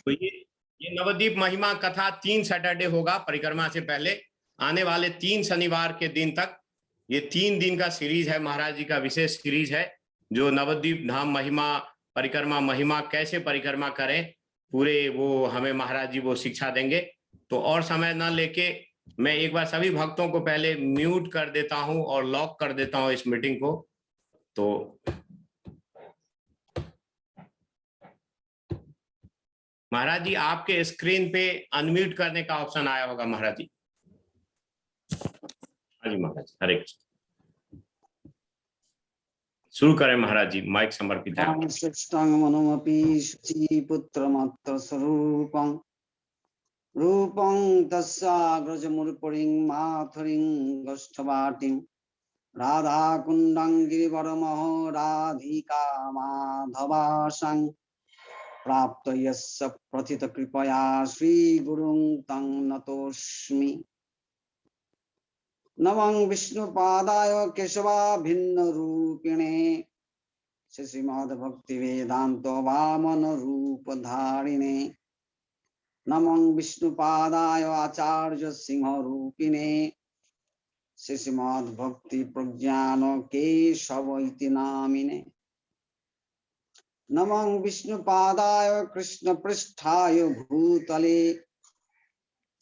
तो ये नवद्वीप महिमा कथा 3 सैटरडे होगा परिक्रमा से पहले, आने वाले 3 शनिवार के दिन तक। ये 3 दिन का सीरीज है, महाराज जी का विशेष सीरीज है, जो नवद्वीप धाम महिमा परिक्रमा, महिमा कैसे परिक्रमा करें पूरे, वो हमें महाराज जी वो शिक्षा देंगे। तो और समय ना लेके मैं एक बार सभी भक्तों को पहले म्यूट कर देता हूं और लॉक कर देता हूं इस मीटिंग को। तो महाराज जी आपके स्क्रीन पे अनम्यूट करने का ऑप्शन आया होगा महाराज जी। हाँ जी महाराज जी, हरे कृष्ण। शुरू करें महाराज जी, माइक समर्पित है। पुत्रमात्र स्वरूपं रूपं तस्याग्रजमुर्परिं माथुरिं गोष्ठवाटिं राधा कुंडं गिरिवरमहो राधिका माधवासं प्राप्त यस्य प्रथित कृपया श्री गुरुं तं नतोऽस्मि। नमं विष्णुपादाय केशवा भिन्न रूपिणे श्रीमद् भक्ति वेदांत वामन रूप धारिणे। नमं विष्णुपादाय आचार्य सिंह रूपिणे श्रीमद् भक्ति प्रज्ञान केशव इति नामिने। नमं विष्णुपादाय कृष्ण पृष्ठाय भूतले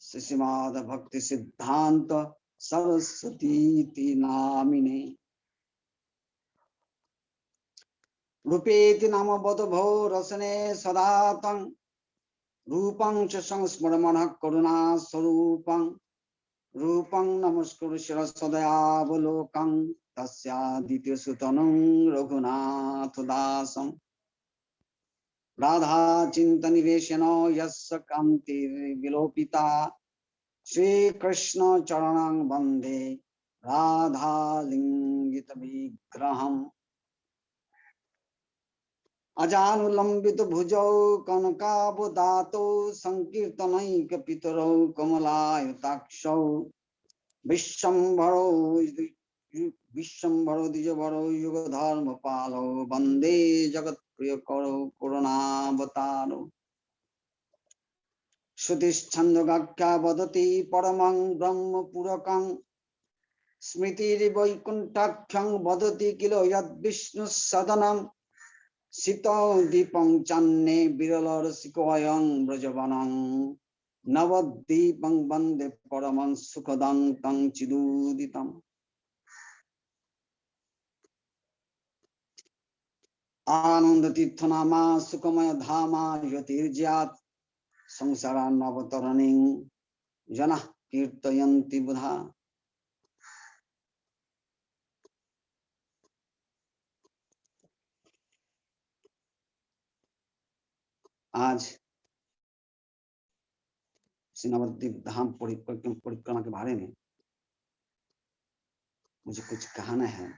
श्रीमद् भक्ति सिद्धांत सरस्वती नामिने। रूपेति नाम बधभो रसने सदातं रूपं च संस्मरमनः करुणा स्वरूपं रूपं नमस्कुरु शिरसदयावलोकं तस्यादित्य सुतनं रघुनाथ दासं राधा चिंतनिवेशन यस्य कान्तिर्विलोपिता श्रीकृष्ण चरणं वन्दे राधा लिंगित विग्रहम्। अजानुलंबित भुजौ कनकाबदातौ संकीर्तनैक पितरौ कमलायताक्षौ विश्वम्भरो द्विजवरौ युगधर्म पालौ वंदे जगत्प्रियकरौ करुणावतारौ। श्रुतिश्छन्दोगाख्या वदति परमं ब्रह्म पुरकं स्मृतिर्वैकुण्ठाख्यं वदति किल यद्विष्णु सदनं शीतल दीपं चन्ने विरलरसिकोऽयं व्रजवनं नवद्वीपं वन्दे परमं सुखदं तं चिदुदितम्। आनन्दतीर्थनामा सुखमय धामा यतिर्ज्यात् संसारान्नवतरणिं जनाः कीर्तयन्ति बुधा। आज श्री नवद्वीप धाम परिक्रमा के बारे में मुझे कुछ कहना है।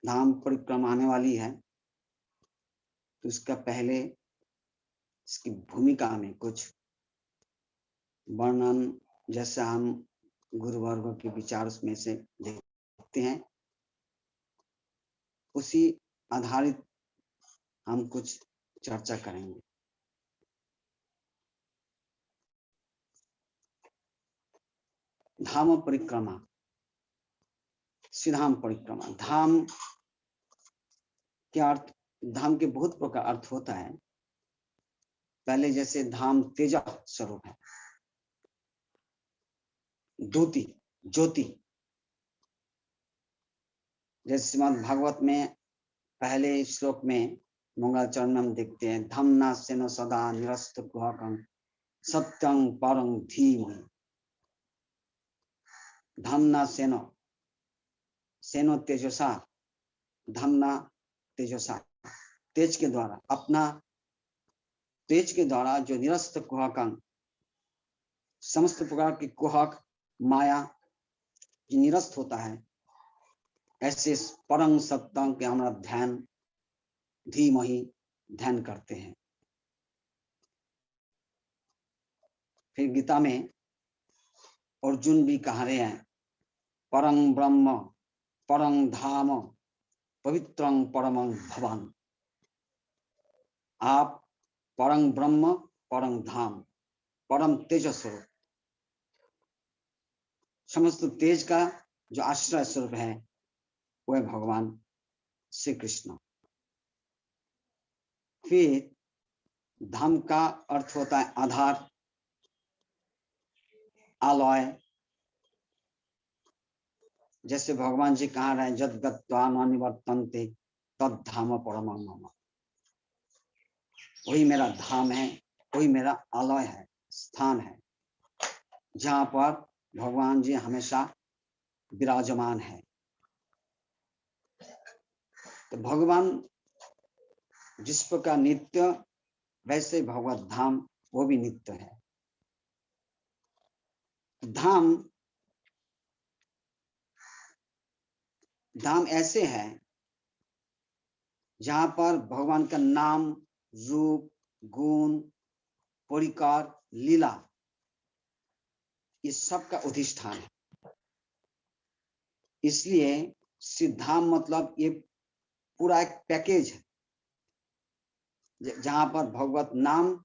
धाम परिक्रमा आने वाली है, तो इसका पहले इसकी भूमिका में कुछ वर्णन, जैसा हम गुरुवर्ग के विचार उसमें से देखते हैं, उसी आधारित हम कुछ चर्चा करेंगे। धाम परिक्रमा, श्रीधाम परिक्रमा। धाम के अर्थ, धाम के बहुत प्रकार अर्थ होता है। पहले जैसे धाम तेज स्वरूप है, द्युति ज्योति, जैसे श्रीमद् भागवत में पहले श्लोक में मंगलाचरण में हम देखते हैं, धम्ना सेन सदा निरस्त कुहकं सत्यं परं धीमहि। धम्ना सेनो, सेनो तेजसा, धम्ना तेजसा, तेज के द्वारा, अपना तेज के द्वारा जो निरस्त कुहकं, समस्त प्रकार की कुहक माया जो निरस्त होता है, ऐसे परम सत्यं के हमारा ध्यान धीमहि ध्यान करते हैं। फिर गीता में अर्जुन भी कह रहे हैं, परं ब्रह्म परं धाम पवित्रं परमं भवन। आप परम ब्रह्म, परम धाम, परम तेज स्वरूप, समस्त तेज का जो आश्रय स्वरूप है वह भगवान श्री कृष्ण। फिर धाम का अर्थ होता है आधार, आलय। जैसे भगवान जी कहा रहे, जद गत्वा न निवर्तन्ते तद धाम परमं मम, वही मेरा धाम है, वही मेरा आलय है, स्थान है, जहां पर भगवान जी हमेशा विराजमान है। तो भगवान जिस प्रकार नित्य, वैसे भगवत धाम वो भी नित्य है। धाम धाम ऐसे है जहां पर भगवान का नाम, रूप, गुण, परिकार, लीला, इस सब का अधिष्ठान है। इसलिए सिद्धाम मतलब ये पूरा एक पैकेज है, जहां पर भगवत नाम,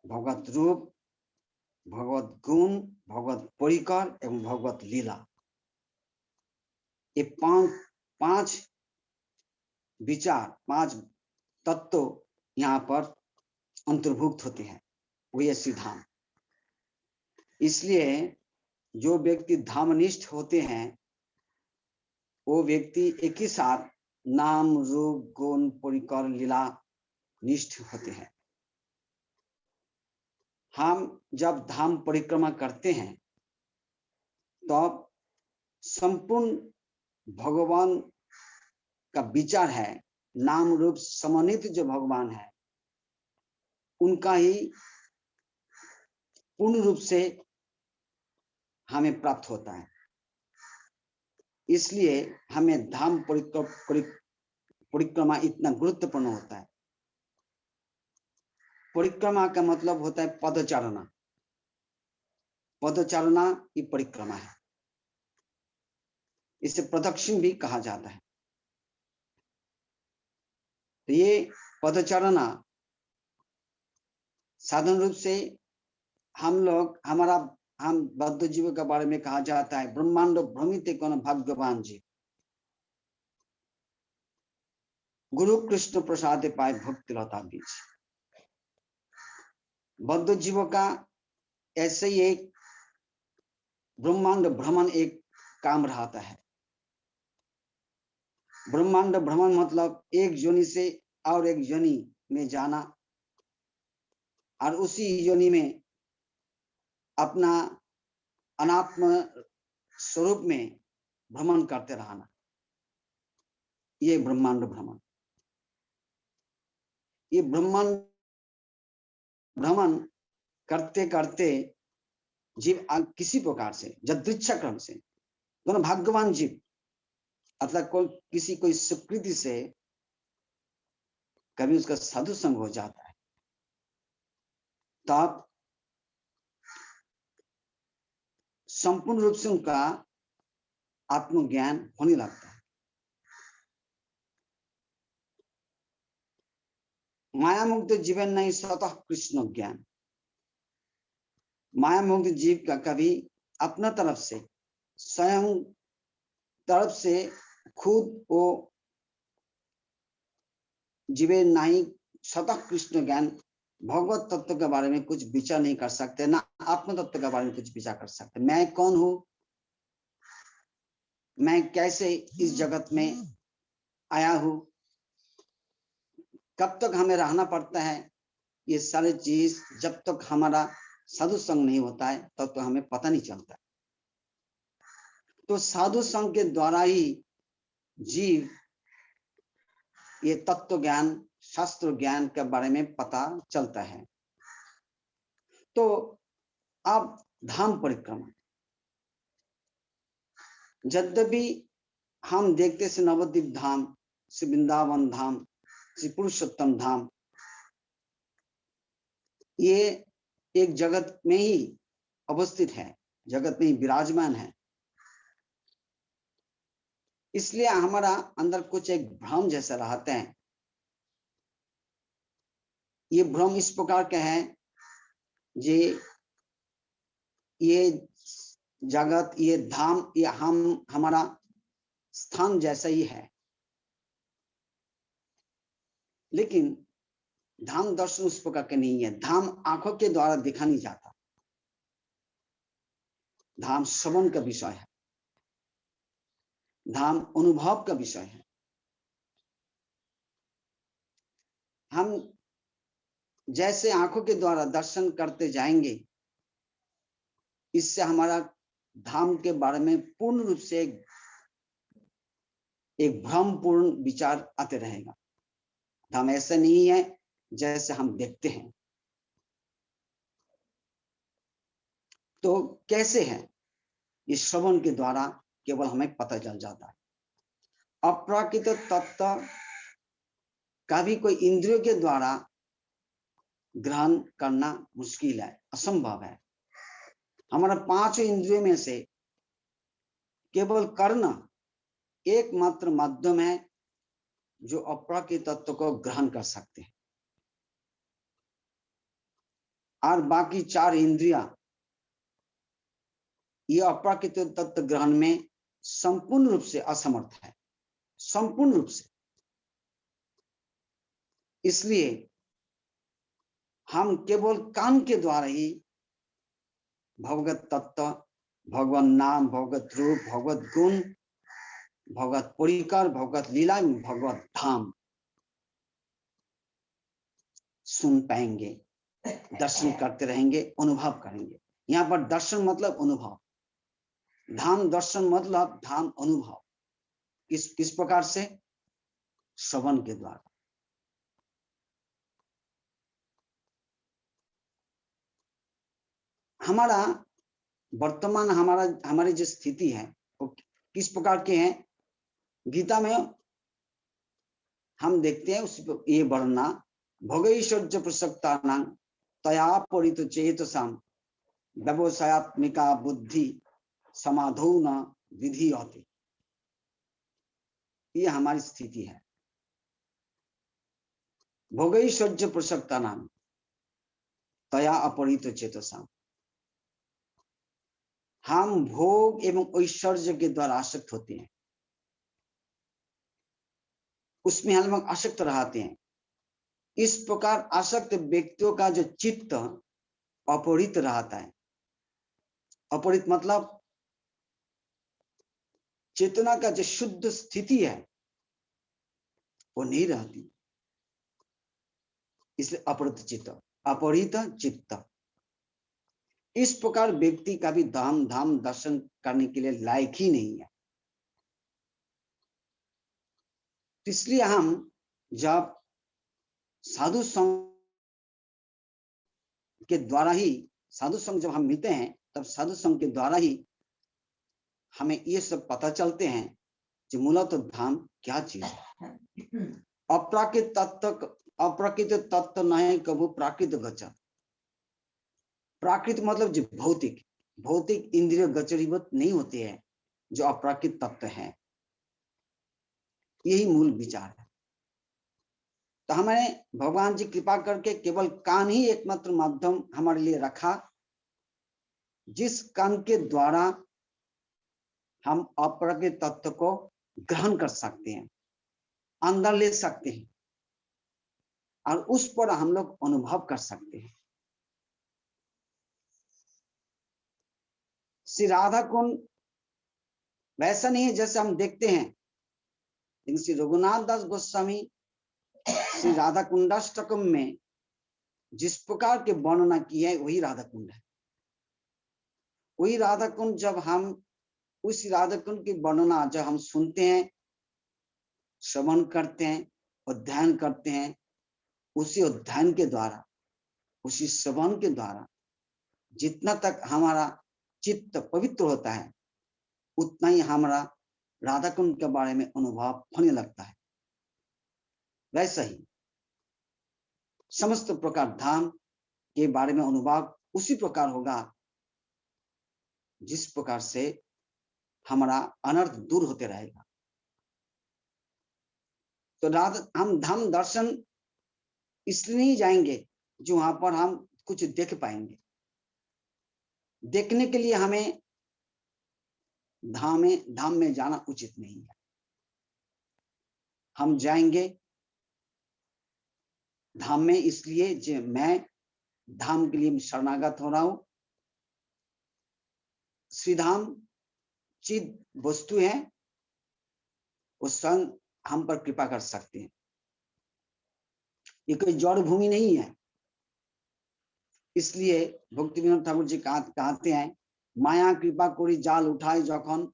भगवत रूप, भगवत गुण, भगवत परिकर एवं भगवत लीला, ये पांच विचार, पांच तत्व यहाँ पर अंतर्भुक्त होते हैं, वो ये सिद्धाम। इसलिए जो व्यक्ति धामनिष्ठ होते हैं वो व्यक्ति एक ही साथ नाम, रूप, गुण, परिकर, लीला निष्ठ होते हैं। हम जब धाम परिक्रमा करते हैं तब संपूर्ण भगवान का विचार है, नाम रूप समन्वित जो भगवान है उनका ही पूर्ण रूप से हमें प्राप्त होता है। इसलिए हमें धाम परिक्रमा इतना गुरुत्वपूर्ण होता है। परिक्रमा का मतलब होता है पदचारणा। पदचारणा की परिक्रमा है, इसे प्रदक्षिण भी कहा जाता है। तो ये पदचारणा साधारण रूप से हम बद्ध जीव के बारे में कहा जाता है, ब्रह्मांड भ्रमित कौन भाग्यवान जी, गुरु कृष्ण प्रसाद पाए भक्ति लता बीज। बद्ध जीवों का ऐसे ही एक ब्रह्मांड भ्रमण एक काम रहता है। ब्रह्मांड भ्रमण मतलब एक योनि से और एक योनि में जाना और उसी योनि में अपना अनात्म स्वरूप में भ्रमण करते रहना, ये ब्रह्मांड भ्रमण। ये ब्रह्मांड भ्रमण करते करते जीव किसी प्रकार से यदृच्छा क्रम से, दोनों भाग्यवान जीव अर्थात कोई स्वीकृति से कभी उसका साधु संग हो जाता है, तब संपूर्ण रूप से उनका आत्मज्ञान होने लगता है। माया मुक्त जीवन नहीं स्वतः कृष्ण ज्ञान। माया मुक्त जीव का कभी अपना तरफ से, स्वयं तरफ से खुद वो जीवन नहीं स्वतः कृष्ण ज्ञान, भगवत तत्व के बारे में कुछ विचार नहीं कर सकते, ना आत्म तत्व के बारे में कुछ विचार कर सकते। मैं कौन हूं, मैं कैसे इस जगत में आया हूं, कब तक हमें रहना पड़ता है, ये सारी चीज जब तक हमारा साधु संग नहीं होता है तब तो हमें पता नहीं चलता। तो साधु संग के द्वारा ही जीव ये तत्व ज्ञान, शास्त्र ज्ञान के बारे में पता चलता है। तो अब धाम परिक्रमा, यद्यपि हम देखते से नवद्वीप धाम, श्री वृंदावन धाम, श्री पुरुषोत्तम धाम, ये एक जगत में ही अवस्थित है, जगत में ही विराजमान है। इसलिए हमारा अंदर कुछ एक भ्रम जैसा रहते हैं ये भ्रम इस प्रकार के हैं ये जगत, ये धाम, ये हमारा स्थान जैसा ही है, लेकिन धाम दर्शन उस प्रकार के नहीं है। धाम आंखों के द्वारा देखा नहीं जाता, धाम श्रवण का विषय है, धाम अनुभव का विषय है। हम जैसे आंखों के द्वारा दर्शन करते जाएंगे, इससे हमारा धाम के बारे में पूर्ण रूप से एक भ्रमपूर्ण विचार आते रहेगा। धाम ऐसा नहीं है जैसे हम देखते हैं। तो कैसे है? इस श्रवण के द्वारा केवल हमें पता चल जाता है। अप्राकृत तत्व का भी कोई इंद्रियों के द्वारा ग्रहण करना मुश्किल है, असंभव है। हमारा 5 इंद्रियों में से केवल कर्ण एकमात्र माध्यम है जो अप्राकृत तत्व को ग्रहण कर सकते हैं, और बाकी 4 इंद्रियां ये अप्राकृत तत्व ग्रहण में संपूर्ण रूप से असमर्थ है, संपूर्ण रूप से। इसलिए हम केवल कान के द्वारा ही भगवत तत्व, भगवान नाम, भगवत रूप, भगवत गुण, भगवत परिकर, भगवत लीला, भगवत धाम सुन पाएंगे, दर्शन करते रहेंगे, अनुभव करेंगे। यहाँ पर दर्शन मतलब अनुभव, धाम दर्शन मतलब धाम अनुभव। किस प्रकार से? श्रवण के द्वारा। हमारा वर्तमान हमारी जो स्थिति है वो किस प्रकार के हैं? गीता में हम देखते हैं उस ये वर्णना, भोगैश्वर्य प्रसक्ता तया परित चेतसाम व्यवसायत्मिका बुद्धि समाधौ न विधि होती। ये हमारी स्थिति है। भोगैश्वर्य प्रसक्ता नाम तया अपरित चेतसाम, हम भोग एवं ऐश्वर्य के द्वारा आसक्त होते हैं, उसमें हम लोग आसक्त रहते हैं। इस प्रकार आसक्त व्यक्तियों का जो चित्त अपरित रहता है, अपरित मतलब चेतना का जो शुद्ध स्थिति है वो नहीं रहती, इसलिए अपरित चित्त, अपरित चित्त। इस प्रकार व्यक्ति का भी धाम दर्शन करने के लिए लायक ही नहीं है। इसलिए हम जब साधु संग के द्वारा ही, साधु संग जब हम मिलते हैं, तब साधु संग के द्वारा ही हमें ये सब पता चलते हैं कि मूलतः धाम क्या चीज है। अप्राकृत तत्व नहीं कबू प्राकृत गच्छति। प्राकृत मतलब जो भौतिक इंद्रिय गोचरीभूत नहीं होते हैं, जो अप्राकृत तत्व है। यही मूल विचार है। तो हमें भगवान जी कृपा करके केवल कान ही एकमात्र माध्यम हमारे लिए रखा, जिस कान के द्वारा हम अप्राकृत तत्व को ग्रहण कर सकते हैं, अंदर ले सकते हैं और उस पर हम लोग अनुभव कर सकते हैं। श्री राधा कुंड वैसा नहीं है जैसे हम देखते हैं, लेकिन श्री रघुनाथ दास गोस्वामी श्री राधा कुंडाष्टकम में जिस प्रकार के वर्णना की है वही राधा कुंड है। वही राधा कुंड जब हम उस राधा कुंड की वर्णना जब हम सुनते हैं, श्रवण करते हैं, अध्ययन करते हैं, उसी अध्ययन के द्वारा, उसी श्रवण के द्वारा जितना तक हमारा चित्त पवित्र होता है, उतना ही हमारा राधा कुंड के बारे में अनुभव होने लगता है। वैसा ही समस्त प्रकार धाम के बारे में अनुभव उसी प्रकार होगा जिस प्रकार से हमारा अनर्थ दूर होते रहेगा। तो हम धाम दर्शन इसलिए नहीं जाएंगे जो वहां पर हम कुछ देख पाएंगे। देखने के लिए हमें धाम में जाना उचित नहीं है। हम जाएंगे धाम में इसलिए जो मैं धाम के लिए शरणागत हो रहा हूं। श्री धाम चिद वस्तु है, वो स्वयं हम पर कृपा कर सकते हैं। ये कोई जड़ भूमि नहीं है। इसलिए भक्ति विनोद ठाकुर जी कहते हैं, माया कृपा करी जाल उठाए जखन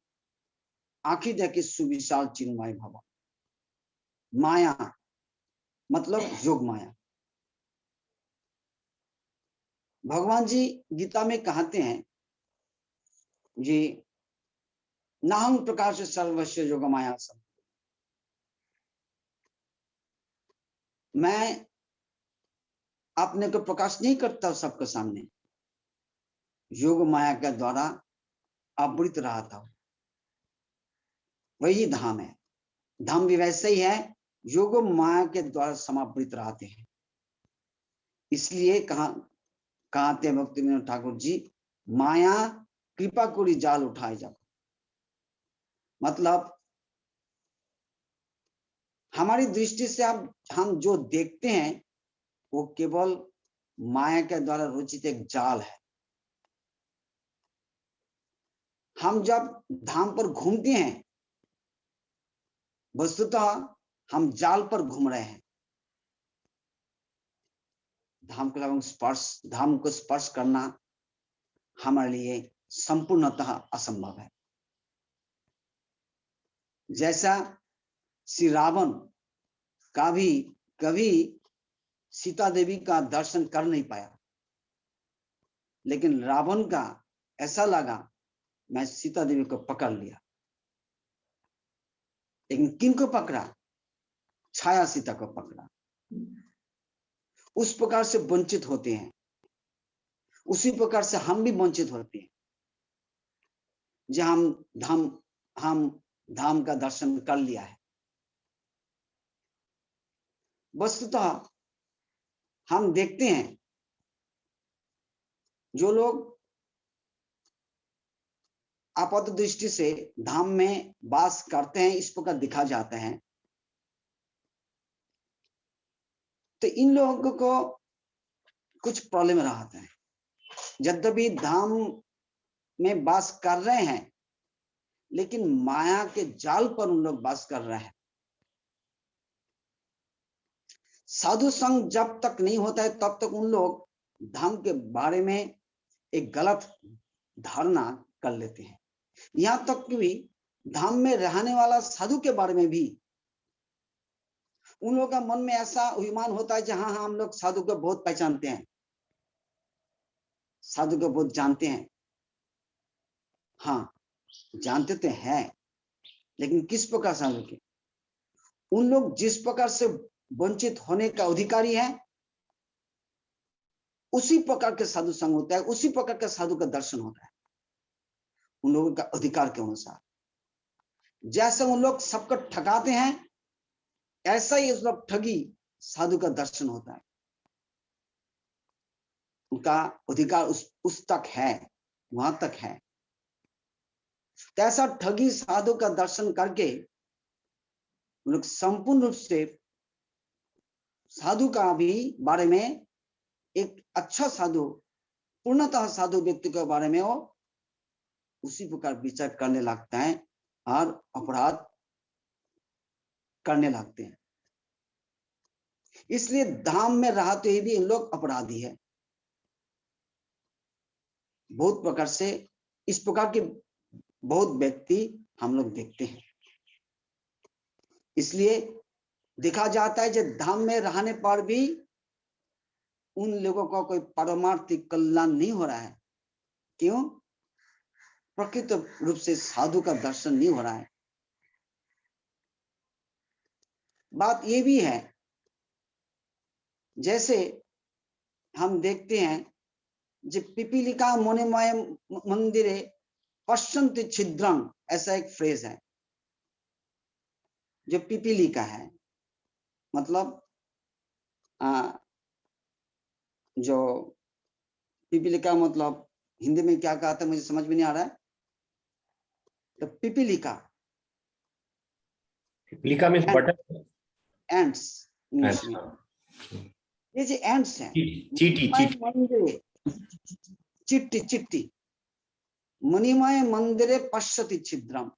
आँखी देखे सुविशाल चिन्मय भवन। माया मतलब योग माया। भगवान जी गीता में कहते हैं जी, नाहं प्रकाश सर्वस्व योग माया सब। मैं अपने को प्रकाश नहीं करता सबके सामने, योग माया के द्वारा आवृत रहा था। वही धाम है। धाम भी वैसे ही है, योग माया के द्वारा समावृत रहते हैं। इसलिए कहते भक्ति विनोद ठाकुर जी, माया कृपा करी जाल उठाए जब। मतलब हमारी दृष्टि से अब हम जो देखते हैं वो केवल माया के द्वारा रचित एक जाल है। हम जब धाम पर घूमते हैं, वस्तुतः हम जाल पर घूम रहे हैं। धाम को स्पर्श करना हमारे लिए संपूर्णतः असंभव है। जैसा श्री रावण कभी सीता देवी का दर्शन कर नहीं पाया, लेकिन रावण का ऐसा लगा मैं सीता देवी को पकड़ लिया। लेकिन किन को पकड़ा? छाया सीता को पकड़ा। उस प्रकार से वंचित होते हैं, उसी प्रकार से हम भी वंचित होते हैं। जहां हम धाम का दर्शन कर लिया है, वस्तुतः हम देखते हैं जो लोग आपात दृष्टि से धाम में वास करते हैं, इस प्रकार दिखा जाता है, तो इन लोगों को कुछ प्रॉब्लम रहता है। यद्यपि धाम में वास कर रहे हैं, लेकिन माया के जाल पर उन लोग वास कर रहे हैं। साधु संग जब तक नहीं होता है, तब तक उन लोग धाम के बारे में एक गलत धारणा कर लेते हैं। यहां तक कि भी धाम में रहने वाला साधु के बारे में भी उन लोगों का मन में ऐसा अभिमान होता है, जहां हम लोग साधु को बहुत पहचानते हैं, साधु को बहुत जानते हैं। हाँ, जानते तो हैं, लेकिन किस प्रकार साधु के? उन लोग जिस प्रकार से वंचित होने का अधिकारी है, उसी प्रकार के साधु संग होता है, उसी प्रकार के साधु का दर्शन होता है, उन लोगों का अधिकार के अनुसार। जैसे उन लोग सबको ठगाते हैं, ऐसा ही उस लोग ठगी साधु का दर्शन होता है। उनका अधिकार उस तक है, वहां तक है। तो ऐसा ठगी साधु का दर्शन करके उन लोग संपूर्ण रूप से साधु का भी बारे में, एक अच्छा साधु, पूर्णतः साधु व्यक्ति के बारे में वो उसी प्रकार विचार करने लगता है और अपराध करने लगते हैं। इसलिए धाम में रहते हुए भी इन लोग अपराधी है। बहुत प्रकार से इस प्रकार के बहुत व्यक्ति हम लोग देखते हैं। इसलिए देखा जाता है कि धाम में रहने पर भी उन लोगों का कोई पारमार्थिक कल्याण नहीं हो रहा है। क्यों? प्रकृत रूप से साधु का दर्शन नहीं हो रहा है। बात ये भी है, जैसे हम देखते हैं जो पिपीलिका मोनिमय मंदिरे पश्यन्ति छिद्रं, ऐसा एक फ्रेज है। जो पिपीलिका है, मतलब जो पिपीलिका मतलब हिंदी में क्या कहते हैं मुझे समझ में नहीं आ रहा है। तो पिपीलिका लिखा मीन्स बटन। एंड्स इंग्लिश में। अच्छा, ये जो एंड्स हैं, चीटी चीटी मंदिरे चिट्टी चिट्टी मणिमय मंदिरे पश्यति छिद्रम।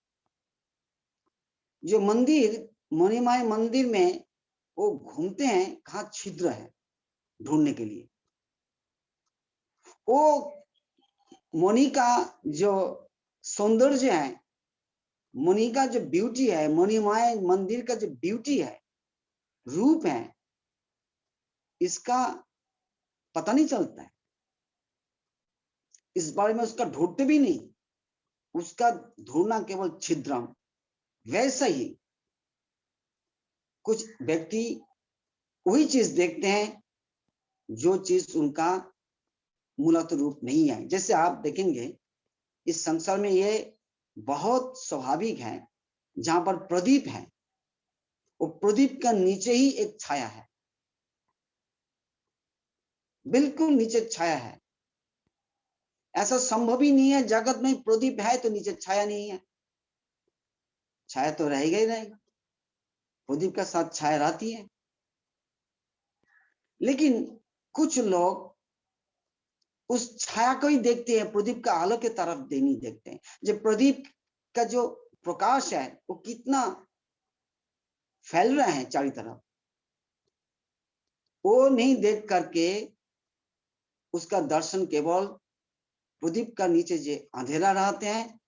जो मंदिर मणिमय मंदिर में वो घूमते हैं, कहाँ छिद्र है ढूंढने के लिए। वो मणि का जो सौंदर्य है, मणि का जो ब्यूटी है, मणिमय मंदिर का जो ब्यूटी है, रूप है, इसका पता नहीं चलता है। इस बारे में उसका ढूंढते भी नहीं, उसका ढूंढना केवल छिद्रम। वैसा ही कुछ व्यक्ति वही चीज देखते हैं जो चीज उनका मूलत रूप नहीं है। जैसे आप देखेंगे इस संसार में ये बहुत स्वाभाविक है, जहां पर प्रदीप है, वो प्रदीप का नीचे ही एक छाया है, बिल्कुल नीचे छाया है। ऐसा संभव ही नहीं है जगत में प्रदीप है तो नीचे छाया नहीं है। छाया तो रहेगा ही रहेगा, प्रदीप का साथ छाया रहती है। लेकिन कुछ लोग उस छाया को ही देखते हैं, प्रदीप का आलोक की तरफ नहीं देखते हैं। जो प्रदीप का जो प्रकाश है वो कितना फैल रहा है चारों तरफ, वो नहीं देख करके उसका दर्शन केवल प्रदीप का नीचे जो अंधेरा रहते हैं,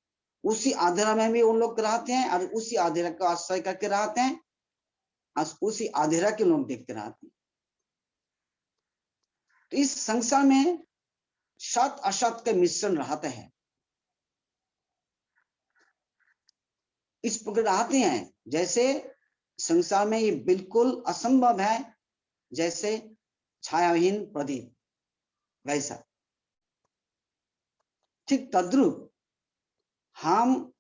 उसी अंधेरा में भी उन लोग रहते हैं, और उसी अंधेरा को आश्रय करके रहते हैं, और उसी अंधेरा के लोग देखते रहते हैं। तो इस संसार में सत असत का मिश्रण रहता है। इस प्रकार आते हैं जैसे संसार में ये बिल्कुल असंभव है, जैसे छायाहीन प्रदीप, वैसा ठीक तद्रुप हम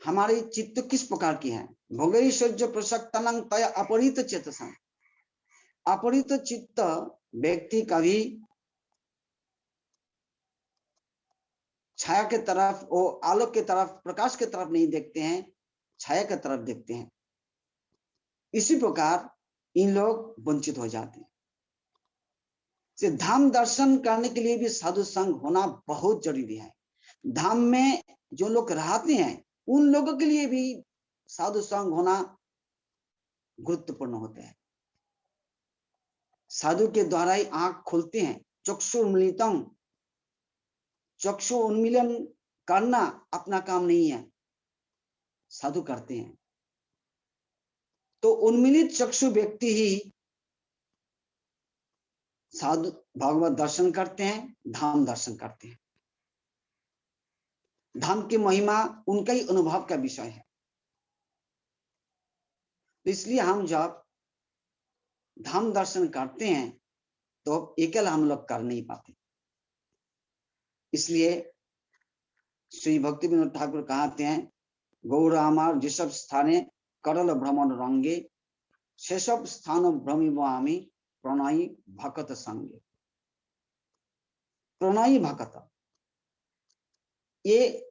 हमारी चित्त किस प्रकार की है। भोगैश्वर्य प्रसक्तनं तय अपरित चेतसा। अपरित चित्त व्यक्ति कभी छाया के तरफ, वो आलोक के तरफ, प्रकाश के तरफ नहीं देखते हैं, छाया के तरफ देखते हैं। इसी प्रकार इन लोग वंचित हो जाते हैं। धाम दर्शन करने के लिए भी साधु संग होना बहुत जरूरी है। धाम में जो लोग रहते हैं उन लोगों के लिए भी साधु संग होना गुरुत्वपूर्ण होता है। साधु के द्वारा ही आंख खुलते हैं। चक्षु उन्मीलितम, चक्षु उन्मीलन करना अपना काम नहीं है, साधु करते हैं। तो उन्मीलित चक्षु व्यक्ति ही साधु भगवत दर्शन करते हैं, धाम दर्शन करते हैं। धाम की महिमा उनका ही अनुभव का विषय है। इसलिए हम जब धाम दर्शन करते हैं तो अकेला हम लोग कर नहीं पाते। इसलिए श्री भक्ति विनोद ठाकुर कहते हैं, गौर आमार जेसब स्थाने करल भ्रमण रंगे, सेसब स्थान भ्रमिब आमी प्रणयी भकत संगे। प्रणयी भकत, ये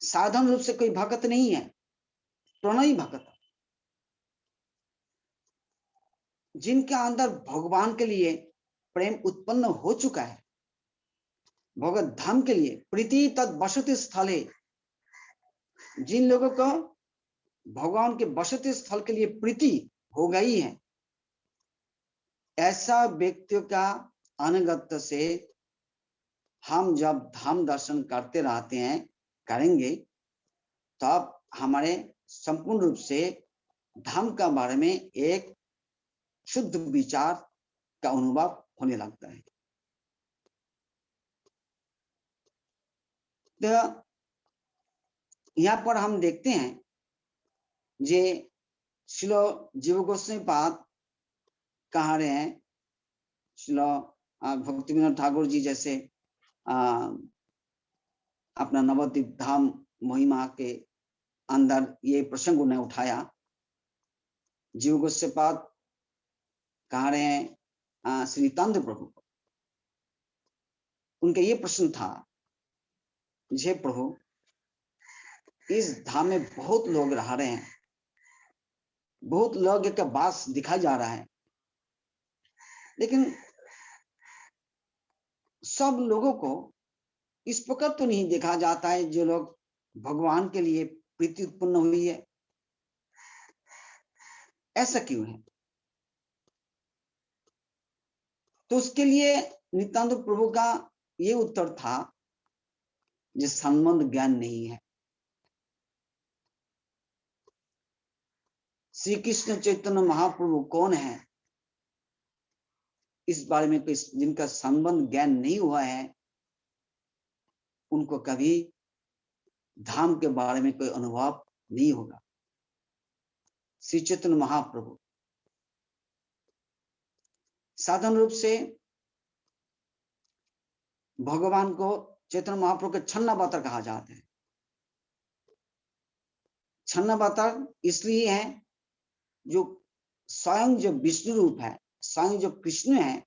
साधन रूप से कोई भक्त नहीं है, प्रणयी भकत, जिनके अंदर भगवान के लिए प्रेम उत्पन्न हो चुका है, भगवत धाम के लिए प्रीति तद बसति स्थले, जिन लोगों को भगवान के बसति स्थल के लिए प्रीति हो गई है, ऐसा व्यक्तियों का अनुगत्य से हम जब धाम दर्शन करते रहते हैं, करेंगे, तब हमारे संपूर्ण रूप से धाम का बारे में एक शुद्ध विचार का अनुभव होने लगता है। तो यहाँ पर हम देखते हैं जे श्रील जीव गोस्वामी पाद कहा रहे हैं, श्रील भक्ति विनोद ठाकुर जी जैसे अपना नवद्वीप धाम महिमा के अंदर ये प्रसंग उन्हें उठाया। जीव गोस्वामी पाद कह रहे हैं श्री नित्यानंद प्रभु को। उनका ये प्रश्न था, जे प्रभु इस धाम में बहुत लोग रह रहे हैं, बहुत लोग का वास दिखा जा रहा है, लेकिन सब लोगों को इस प्रकार तो नहीं देखा जाता है जो लोग भगवान के लिए प्रीति उत्पन्न हुई है। ऐसा क्यों है? तो उसके लिए नित्यानंद प्रभु का ये उत्तर था, जो संबंध ज्ञान नहीं है। श्री कृष्ण चैतन्य महाप्रभु कौन है, इस बारे में कोई जिनका संबंध ज्ञान नहीं हुआ है, उनको कभी धाम के बारे में कोई अनुभव नहीं होगा। श्री चैतन्य महाप्रभु साधारण रूप से भगवान को चैतन्य महाप्रभु के छन्नावतार कहा जाता है। छन्नावतार इसलिए है जो स्वयं जो विष्णु रूप है, स्वयं जो कृष्ण है,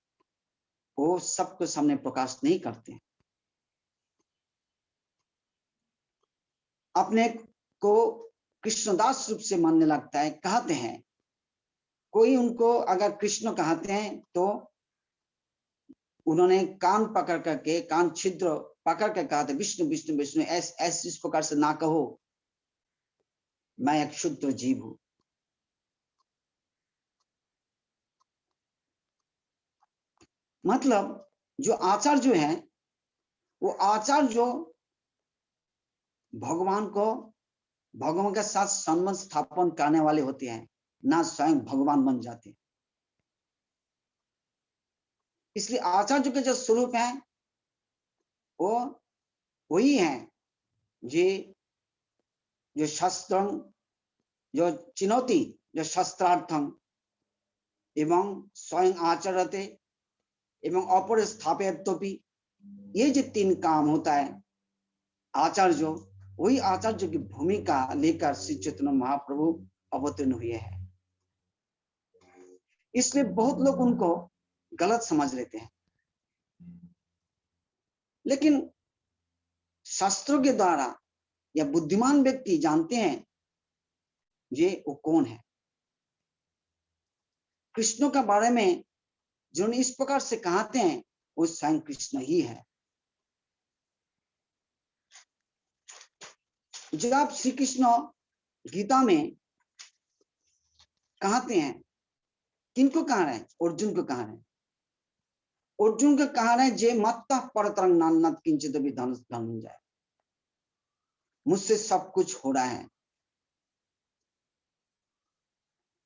वो सबके सामने प्रकाश नहीं करते हैं। अपने को कृष्णदास रूप से मानने लगता है। कहते हैं कोई उनको अगर कृष्ण कहते हैं तो उन्होंने कान पकड़ करके, कान छिद्र पकड़ के कहा था, विष्णु विष्णु विष्णु, ऐसे इस प्रकार से ना कहो, मैं एक शुद्ध जीव हूं। मतलब जो आचार्य जो है, वो आचार्य जो भगवान को, भगवान के साथ संबंध स्थापन करने वाले होते हैं, ना स्वयं भगवान बन जाते। इसलिए आचार्य के जो स्वरूप है वो वही है जो शास्त्रं, जो चिनौती, जो शास्त्रार्थं एवं स्वयं आचरते एवं अपर स्थापयतोपि, ये जो तीन काम होता है आचार्य, वही आचार्य की भूमिका लेकर श्री चैतन्य महाप्रभु अवतीर्ण हुए हैं। इसलिए बहुत लोग उनको गलत समझ लेते हैं, लेकिन शास्त्रों के द्वारा या बुद्धिमान व्यक्ति जानते हैं ये वो कौन है। कृष्ण के बारे में जिन्होंने इस प्रकार से कहते हैं वो स्वयं कृष्ण ही है। जब श्री कृष्ण गीता में कहते हैं, किनको कह रहे हैं? अर्जुन को कह रहे हैं। अर्जुन को कह रहे हैं, जे मत्तः परतरं नान्यत् किंचित् अपि धनंजय, मुझसे सब कुछ हो रहा है,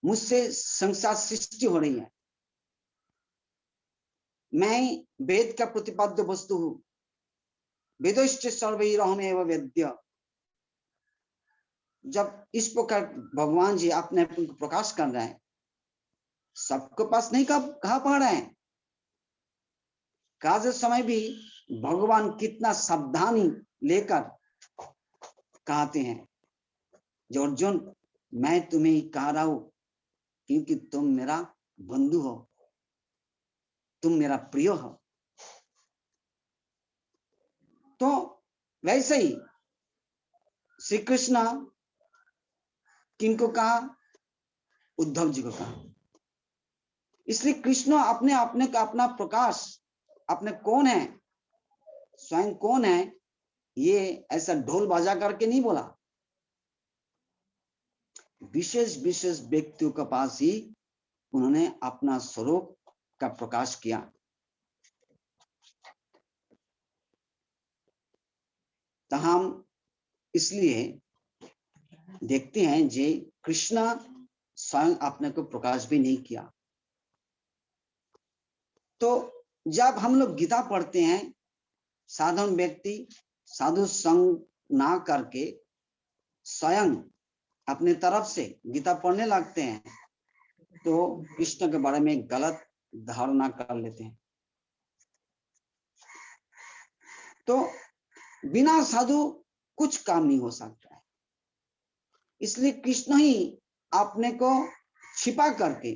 मुझसे संसार सृष्टि हो रही है, मैं वेद का प्रतिपाद्य वस्तु हूं, वेदश्च सर्वैरहमेव वेद्य। जब इस प्रकार भगवान जी अपने आप को प्रकाश कर रहे हैं, सबके पास नहीं कहा पा रहे हैं। काज समय भी भगवान कितना सावधानी लेकर कहते हैं, जो अर्जुन मैं तुम्हें ही कह रहा हूं क्योंकि तुम मेरा बंधु हो, तुम मेरा प्रिय हो। तो वैसे ही श्री कृष्ण किनको कहा? उद्धव जी को कहा। इसलिए कृष्ण अपने का अपना प्रकाश, अपने कौन है, स्वयं कौन है, ये ऐसा ढोल बाजा करके नहीं बोला। विशेष विशेष व्यक्तियों के पास ही उन्होंने अपना स्वरूप का प्रकाश किया। तो हम इसलिए देखते हैं जे कृष्ण स्वयं अपने को प्रकाश भी नहीं किया। तो जब हम लोग गीता पढ़ते हैं, साधारण व्यक्ति साधु संग ना करके स्वयं अपने तरफ से गीता पढ़ने लगते हैं, तो कृष्ण के बारे में गलत धारणा कर लेते हैं। तो बिना साधु कुछ काम नहीं हो सकता है। इसलिए कृष्ण ही अपने को छिपा करके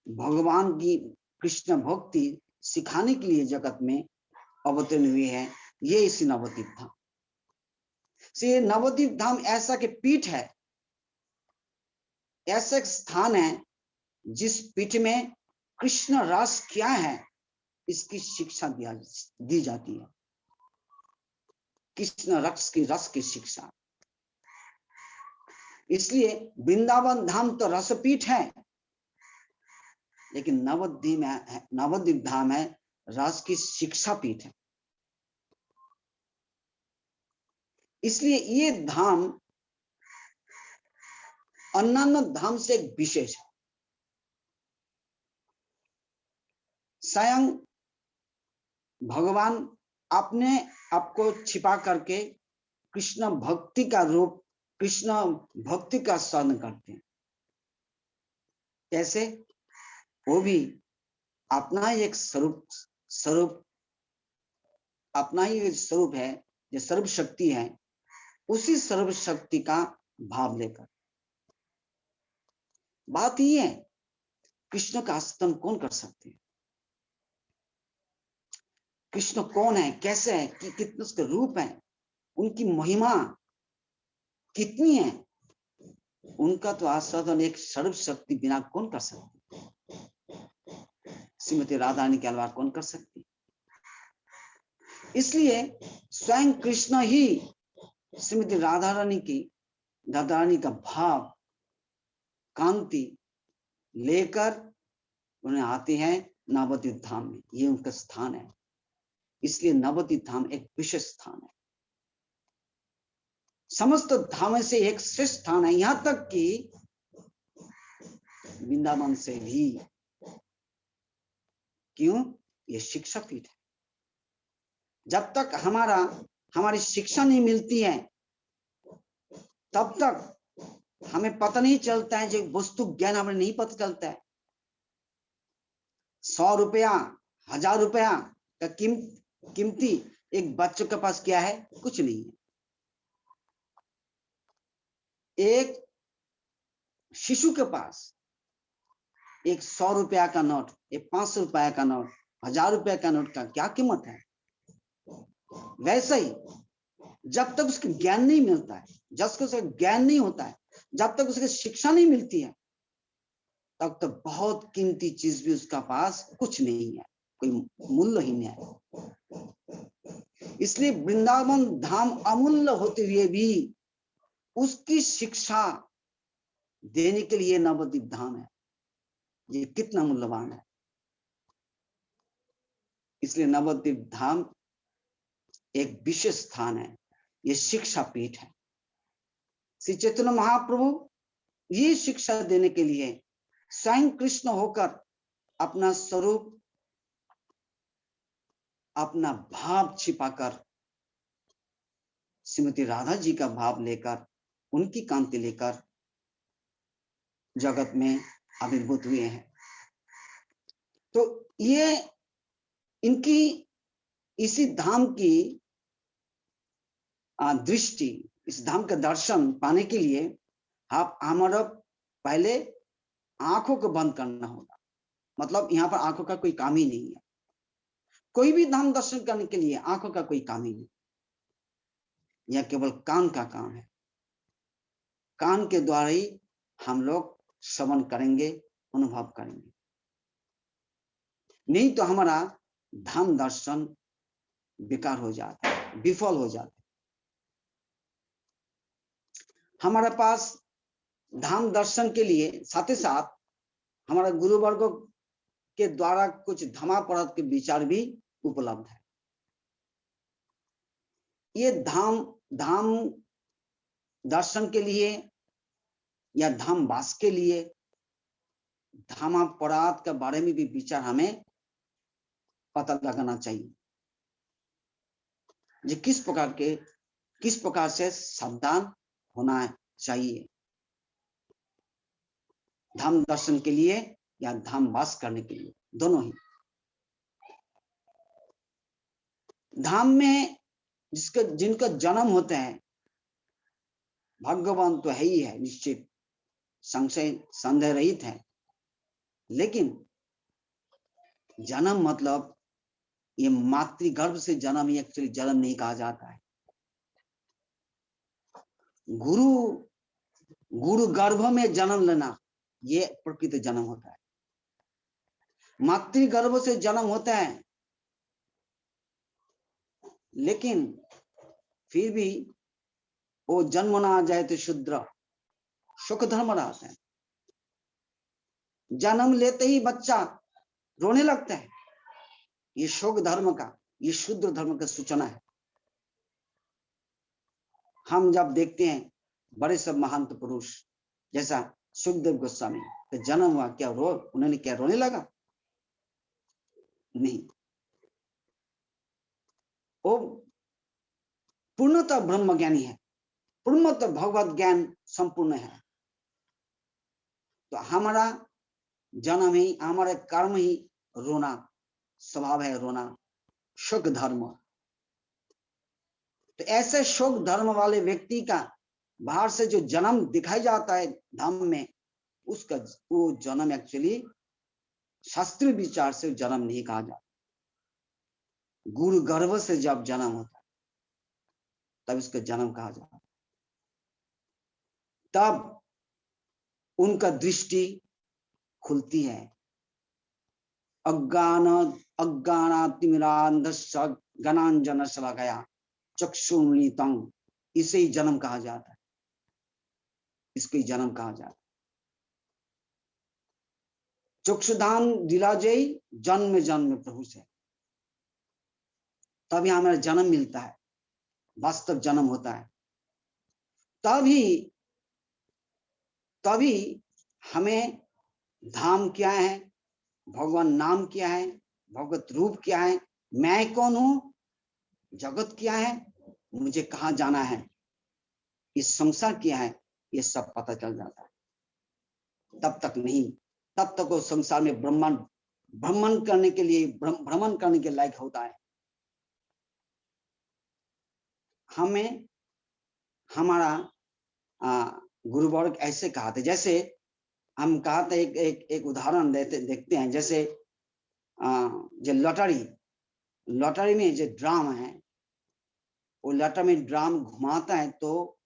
भगवान की कृष्ण भक्ति सिखाने के लिए जगत में अवतीर्ण हुए हैं। ये इसी नवद्वीप धाम से, नवद्वीप धाम ऐसा के पीठ है, ऐसा एक स्थान है जिस पीठ में कृष्ण रस क्या है इसकी शिक्षा दी जाती है। कृष्ण रस की शिक्षा। इसलिए वृंदावन धाम तो रसपीठ है, लेकिन नवद्वीप धाम है रस की शिक्षा पीठ है। इसलिए ये धाम अन्यान्य धाम से एक विशेष है। स्वयं भगवान अपने आपको छिपा करके कृष्ण भक्ति का रूप, कृष्ण भक्ति का साधन करते हैं। कैसे? वो भी अपना एक स्वरूप अपना ही स्वरूप है, जो सर्व शक्ति है, उसी सर्व शक्ति का भाव लेकर। बात ये है, कृष्ण का आस्वादन कौन कर सकते हैं? कृष्ण कौन है, कैसे है, कि कितने उसके रूप है, उनकी महिमा कितनी है, उनका तो आस्वादन एक सर्व शक्ति बिना कौन कर सकती? श्रीमती राधा रानी के अलावा कौन कर सकती? इसलिए स्वयं कृष्ण ही श्रीमती राधा रानी का भाव कांति लेकर उन्हें आते हैं नवद्वीप धाम में। ये उनका स्थान है। इसलिए नवद्वीप धाम एक विशेष स्थान है, समस्त धाम से एक श्रेष्ठ स्थान है। यहां तक कि वृंदावन से भी। क्यों? ये शिक्षा पीठ है। जब तक हमारी शिक्षा नहीं मिलती है, तब तक हमें पता नहीं चलता है, जो वस्तु ज्ञान हमें नहीं पता चलता है। 100 रुपया 1000 रुपया का कीमती एक बच्चों के पास क्या है? कुछ नहीं है। एक शिशु के पास एक 100 रुपया का नोट, एक 500 रुपया का नोट, 1000 रुपया का नोट का क्या कीमत है? वैसे ही जब तक उसका ज्ञान नहीं मिलता है, जब तक उसका ज्ञान नहीं होता है, जब तक उसकी शिक्षा नहीं मिलती है, तब तक बहुत कीमती चीज भी उसका पास कुछ नहीं है, कोई मूल्य ही नहीं है। इसलिए वृंदावन धाम अमूल्य होते हुए भी उसकी शिक्षा देने के लिए नवद्वीप धाम है। ये कितना मूल्यवान है। इसलिए नवद्वीप धाम एक विशेष स्थान है, ये शिक्षा पीठ है। श्री चैतन्य महाप्रभु ये शिक्षा देने के लिए स्वयं कृष्ण होकर अपना स्वरूप, अपना भाव छिपाकर श्रीमती राधा जी का भाव लेकर, उनकी कांति लेकर जगत में आविर्भूत हुए हैं। तो ये इनकी इसी धाम की दृष्टि, इस धाम का दर्शन पाने के लिए आप हमारा पहले आंखों को बंद करना होगा। मतलब यहाँ पर आंखों का कोई काम ही नहीं है। कोई भी धाम दर्शन करने के लिए आंखों का कोई काम ही नहीं, यह केवल कान का काम है। कान के द्वारा ही हम लोग श्रवण करेंगे, अनुभव करेंगे, नहीं तो हमारा धाम दर्शन बेकार हो जाता है, विफल हो जाता है। हमारे पास धाम दर्शन के लिए साथ ही साथ हमारा गुरु वर्गों के द्वारा कुछ धर्मापरत के विचार भी उपलब्ध है। ये धाम दर्शन के लिए या धाम वास के लिए धर्मापराध के बारे में भी विचार हमें पता लगाना चाहिए। ये किस प्रकार से सावधान होना चाहिए धाम दर्शन के लिए या धाम वास करने के लिए, दोनों ही। धाम में जिनका जन्म होता है, भगवान तो है ही है, निश्चित संदेह रहित है। लेकिन जन्म मतलब ये मातृगर्भ से जन्म ही एक्चुअली जन्म नहीं कहा जाता है। गुरु गर्भ में जन्म लेना ये प्रकृत जन्म होता है। मातृगर्भ से जन्म होता है, लेकिन फिर भी वो जन्म ना आ जाए तो शूद्र सुख धर्म रहता है। जन्म लेते ही बच्चा रोने लगता है, ये शोक धर्म का, ये शूद्र धर्म का सूचना है। हम जब देखते हैं बड़े सब महंत पुरुष जैसा सुखदेव गोस्वामी, तो जन्म हुआ क्या उन्होंने क्या रोने लगा? नहीं, वो पूर्णतः ब्रह्म ज्ञानी है, पूर्णतः भगवत ज्ञान संपूर्ण है। तो हमारा जन्म ही, हमारे कर्म ही रोना स्वभाव है, रोना शोक धर्म। तो ऐसे शोक धर्म वाले व्यक्ति का बाहर से जो जन्म दिखाई जाता है धाम में, उसका वो जन्म एक्चुअली शास्त्रीय विचार से जन्म नहीं कहा जाता। गुरु गर्भ से जब जन्म होता है तब इसका जन्म कहा जाता है। तब उनका दृष्टि खुलती है। अज्ञानातिमिरान्धस्य ज्ञानांजन शलाकया चक्षुरुन्मीलितं, इसे ही जन्म कहा जाता है, इसको ही जन्म कहा जाता है। चक्षुदान दिलाजय जन्म जन्म प्रभु से, तभी हमें जन्म मिलता है, वास्तव जन्म होता है। तभी हमें धाम क्या है, भगवान नाम क्या है, भगवत रूप क्या है, मैं कौन हूं, जगत क्या है, मुझे कहाँ जाना है, इस संसार क्या है, ये सब पता चल जाता है। तब तक नहीं, तब तक वो संसार में भ्रमण करने के लिए, भ्रमण करने के लायक होता है। हमें हमारा गुरुवर्ग ऐसे कहा था, जैसे हम कहा था, एक उदाहरण देखते हैं। जैसे जो लॉटरी में जो ड्राम है, वो लॉटरी में ड्राम घुमाता है तो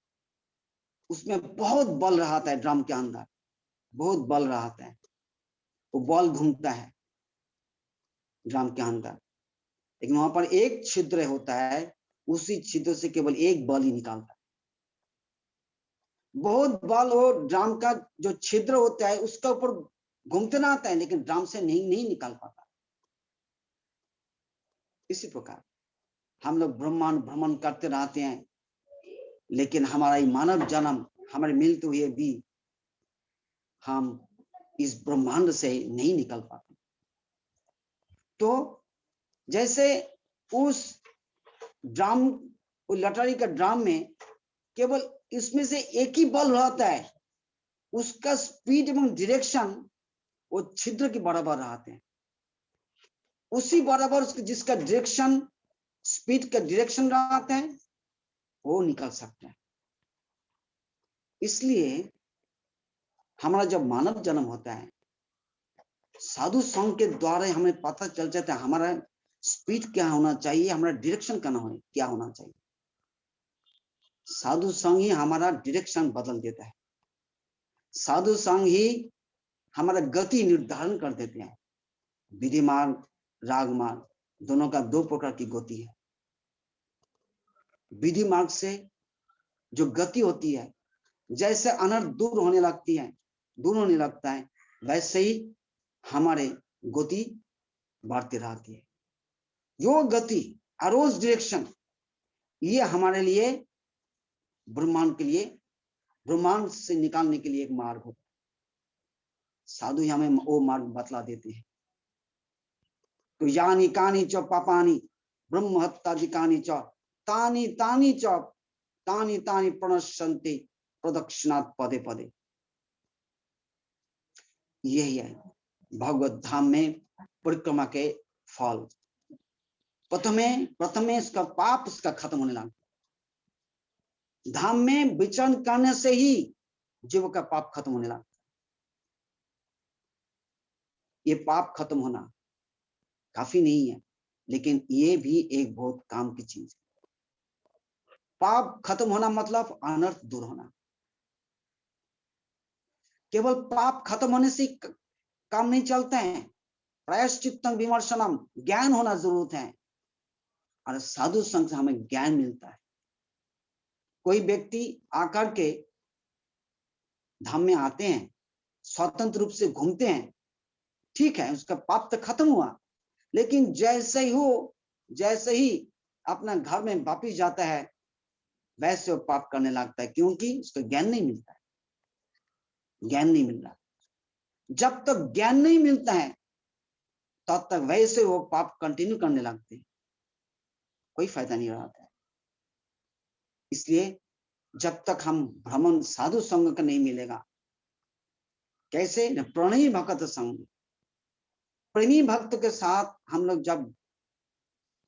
उसमें बहुत बल रहता है, ड्राम के अंदर बहुत बल रहता है, वो बॉल घूमता है ड्राम के अंदर, लेकिन वहां पर एक छिद्र होता है, उसी छिद्र से केवल एक बल ही निकालता है। बहुत बल हो, ड्राम का जो छिद्र होता है उसका ऊपर घूमते ना आता है, लेकिन ड्राम से नहीं निकाल पाता। इसी प्रकार हम लोग ब्रह्मांड भ्रमण करते रहते हैं, लेकिन हमारा मानव जन्म हमारे मिलते हुए भी हम इस ब्रह्मांड से नहीं निकल पाते। तो जैसे उस ड्राम, लॉटरी का ड्राम में केवल इसमें से एक ही बल रहता है, उसका स्पीड एवं डायरेक्शन वो छिद्र के बराबर रहते हैं, उसी बराबर जिसका डायरेक्शन, स्पीड का डायरेक्शन रहता है, वो निकल सकता है। इसलिए हमारा जब मानव जन्म होता है, साधु संघ के द्वारा हमें पता चल जाता है हमारा स्पीड क्या होना चाहिए, हमारा डायरेक्शन क्या होना चाहिए। साधु संघ ही हमारा डायरेक्शन बदल देता है, साधु संघ ही हमारा गति निर्धारण कर देते हैं। विधि मार्ग, राग मार्ग, दोनों का दो प्रकार की गति है। विधि मार्ग से जो गति होती है, जैसे अनर्थ दूर होने लगता है, वैसे ही हमारे गति बढ़ती रहती है। जो गति अरोज डायरेक्शन, ये हमारे लिए ब्रह्मांड के लिए, ब्रह्मांड से निकालने के लिए एक मार्ग होता है। साधु ही हमें वो मार्ग बतला देते हैं। तो यानी कानी च पापानी ब्रह्म हत्यादिकानी च तानी तानी च तानी तानी प्रणश्यन्ते प्रदक्षिणात् पदे पदे। यही है भगवत धाम में परिक्रमा के फल। प्रथमे इसका पाप इसका खत्म होने लगता है। धाम में विचरण करने से ही जीव का पाप खत्म होने लगता है। ये पाप खत्म होना काफी नहीं है, लेकिन ये भी एक बहुत काम की चीज है। पाप खत्म होना मतलब अनर्थ दूर होना। केवल पाप खत्म होने से काम नहीं चलते हैं, प्रायश्चित्तम विमर्शनम, ज्ञान होना जरूरत है, और साधु संग से हमें ज्ञान मिलता है। कोई व्यक्ति आकर के धाम में आते हैं, स्वतंत्र रूप से घूमते हैं, ठीक है, उसका पाप तो खत्म हुआ, लेकिन जैसे ही अपना घर में वापिस जाता है, वैसे वो पाप करने लगता है, क्योंकि उसको ज्ञान नहीं मिलता है। ज्ञान नहीं मिल रहा। जब तक ज्ञान नहीं मिलता है तब तक वैसे वो पाप कंटिन्यू करने लगते हैं, कोई फायदा नहीं रहता है। इसलिए जब तक हम भ्रमण साधु संग का नहीं मिलेगा, कैसे न प्रणयी भक्त संग, प्रेमी भक्त के साथ हम लोग जब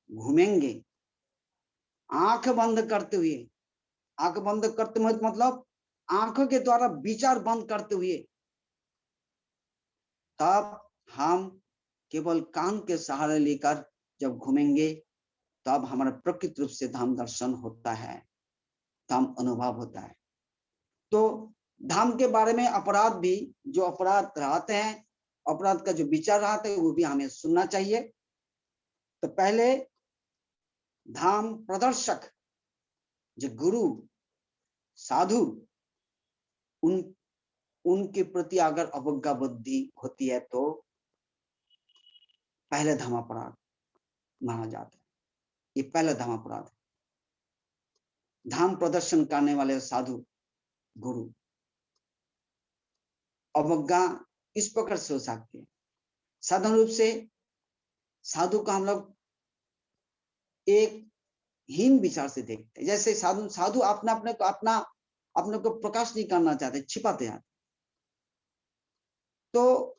घूमेंगे आंख बंद करते हुए, आंख बंद करते हुए मतलब आंखों के द्वारा विचार बंद करते हुए, तब हम केवल कान के सहारे लेकर जब घूमेंगे, तब हमारा प्रकृत रूप से धाम दर्शन होता है, धाम अनुभव होता है। तो धाम के बारे में अपराध भी, जो अपराध रहते हैं, अपराध का जो विचार रहता है, वो भी हमें सुनना चाहिए। तो पहले धाम प्रदर्शक जो गुरु साधु, उनके प्रति अगर अवज्ञा बुद्धि होती है तो पहले धाम अपराध माना जाता है। ये पहला धाम अपराध है। धाम प्रदर्शन करने वाले साधु गुरु अवज्ञा इस प्रकार से हो सकती है। साधारण रूप से साधु का हम लोग एक हीन विचार से देखते हैं, जैसे साधु अपने को प्रकाश नहीं करना चाहते, छिपाते हैं। तो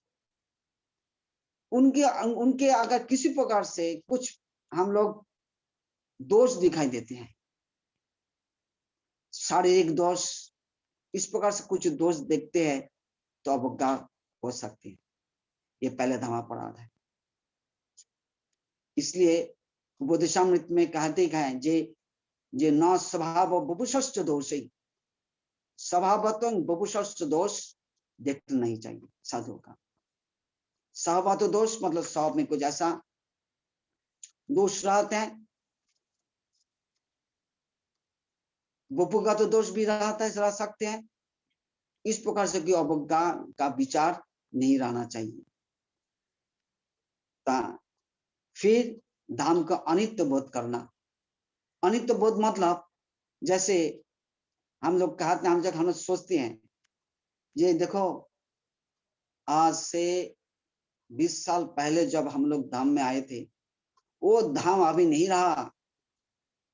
उनके अगर किसी प्रकार से कुछ हम लोग दोष दिखाई देते हैं, शारीरिक दोष, इस प्रकार से कुछ दोष देखते हैं, तो अवज्ञा हो सकती है। ये पहले धाम अपराध है। इसलिए उपदेशामृत में कहते हैं जे न स्वभाव बपुषश्च दोष, स्वभावत्व बपुषश्च दोष देखना नहीं चाहिए साधु का। स्वभाव दोष मतलब स्वभाव में कुछ ऐसा दोष रहते हैं, वपुगत दोष भी रहता है, रह सकते हैं। इस प्रकार से कि अवज्ञा का विचार नहीं रहना चाहिए। फिर धाम का अनित्य बोध करना। अनित्य बोध मतलब जैसे हम लोग कहते हैं, हम लोग सोचते हैं, ये देखो आज से 20 साल पहले जब हम लोग धाम में आए थे, वो धाम अभी नहीं रहा।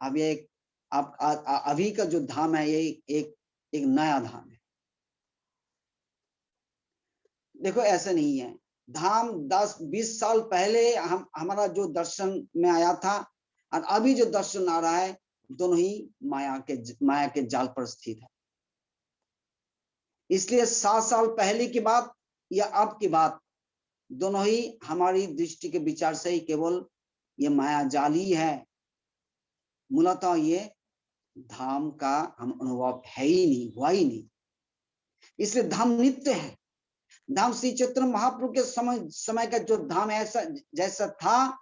अब एक अभी का जो धाम है, ये एक नया धाम है। देखो ऐसा नहीं है। धाम 10-20 साल पहले हमारा जो दर्शन में आया था, और अभी जो दर्शन आ रहा है, दोनों ही माया के जाल पर स्थित है। इसलिए 7 साल पहले की बात या अब की बात, दोनों ही हमारी दृष्टि के विचार से ही केवल ये माया जाल ही है। मूलतः ये धाम का हम अनुभव है ही नहीं, हुआ ही नहीं। इसलिए धाम नित्य है। धाम श्री चैतन्य महाप्रभु के समय का जो धाम ऐसा जैसा था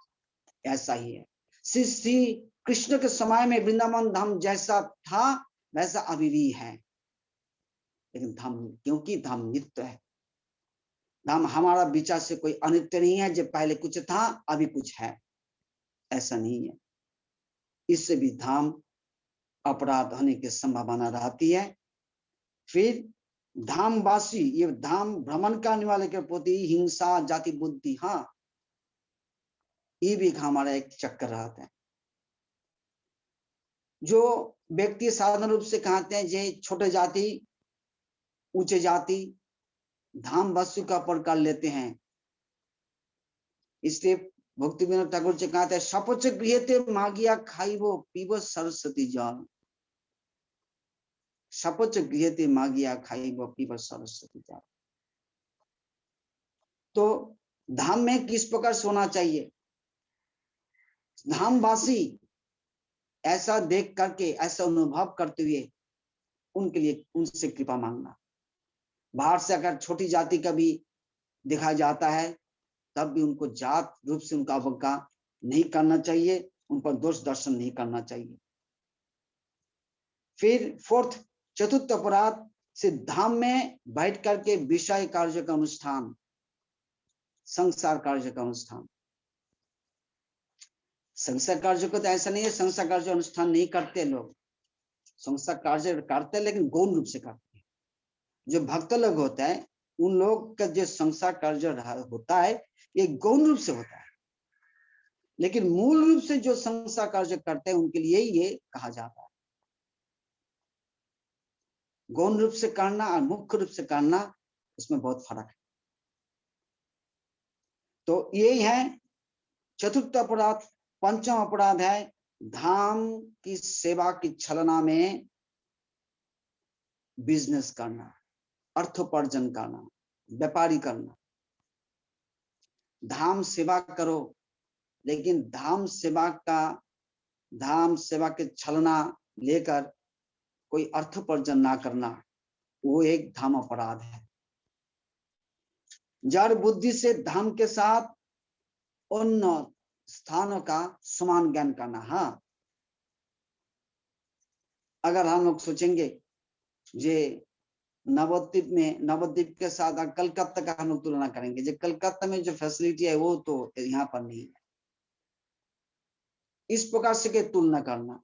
ऐसा ही है। श्री कृष्ण के समय में वृंदावन धाम जैसा था वैसा अभी भी है। लेकिन धाम, क्योंकि धाम नित्य है, धाम हमारा विचार से कोई अनित्य नहीं है, जो पहले कुछ था अभी कुछ है, ऐसा नहीं है। इससे भी धाम अपराध होने की संभावना रहती है। फिर धामवासी, ये धाम भ्रमण करने वाले के प्रति हिंसा, जाति बुद्धि, हाँ, ये भी हमारा एक चक्कर रहता है। जो व्यक्ति साधारण रूप से कहते हैं जे छोटे जाति ऊंचे जाति, धाम वासी का पर कर लेते हैं। इसलिए भक्ति विनोद ठाकुर जी कहते हैं, शपथ गृहते मागिया खाइबो पीबो सरस्वती जल। शपथ गृहते मागिया खाइबो पीबो सरस्वती जल। तो धाम में किस प्रकार सोना चाहिए, धामवासी ऐसा देख करके, ऐसा अनुभव करते हुए उनके लिए उनसे कृपा मांगना। बाहर से अगर छोटी जाति का भी दिखाया जाता है तब भी उनको जात रूप से उनका अवज्ञा नहीं करना चाहिए, उन पर दोष दर्शन नहीं करना चाहिए। फिर फोर्थ, चतुर्थ अपराध से धाम में बैठ करके विषय कार्य का अनुष्ठान, संसार कार्य का अनुष्ठान। संसार कार्य को तो ऐसा नहीं है संसार कार्य अनुष्ठान नहीं करते लोग, संसार कार्य करते लेकिन गौण रूप से करते हैं। जो भक्त लोग होता है उन लोग का जो संसार कार्य होता है ये गौण रूप से होता है, लेकिन मूल रूप से जो संसार कार्य करते हैं उनके लिए ये कहा जाता है। गौण रूप से करना और मुख्य रूप से करना उसमें बहुत फर्क है। तो यही है चतुर्थ अपराध। पंचम अपराध है धाम की सेवा की छलना में बिजनेस करना, अर्थोपार्जन करना, व्यापारी करना। धाम सेवा करो लेकिन धाम सेवा के छलना लेकर कोई अर्थोपार्जन ना करना, वो एक धाम अपराध है। जड़ बुद्धि से धाम के साथ उन स्थानों का समान ज्ञान करना। हाँ, अगर हम लोग सोचेंगे जे नवद्वीप के साथ कलकत्ता का हम लोग तुलना करेंगे, जो कलकत्ता में जो फैसिलिटी है वो तो यहाँ पर नहीं है। इस प्रकार से के तुलना करना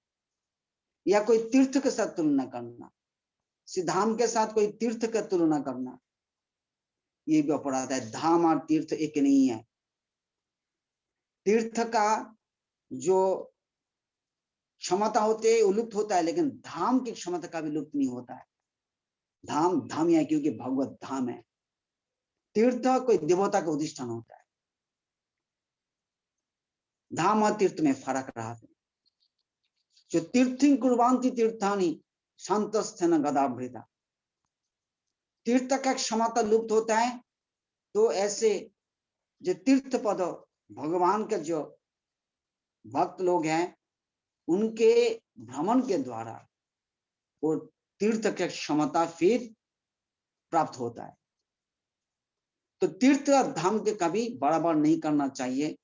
या कोई तीर्थ के साथ तुलना करना, धाम के साथ कोई तीर्थ का तुलना करना, ये भी अपराध है। धाम और तीर्थ एक नहीं है। तीर्थ का जो क्षमता होती है वो लुप्त होता है, लेकिन धाम की क्षमता का भी लुप्त नहीं होता है। धाम धाम है क्योंकि भगवत धाम है। तीर्थ कोई देवता का अधिष्ठान होता है। धाम और तीर्थ में फर्क रहा है। जो तीर्थी कुर्बान्ति तीर्थानी शांतस्थेन गदाभृता, तीर्थ का क्षमता लुप्त होता है तो ऐसे जो तीर्थ पद भगवान के जो भक्त लोग हैं उनके भ्रमण के द्वारा वो तीर्थ की क्षमता फिर प्राप्त होता है। तो तीर्थ और धाम के कभी बराबर नहीं करना चाहिए।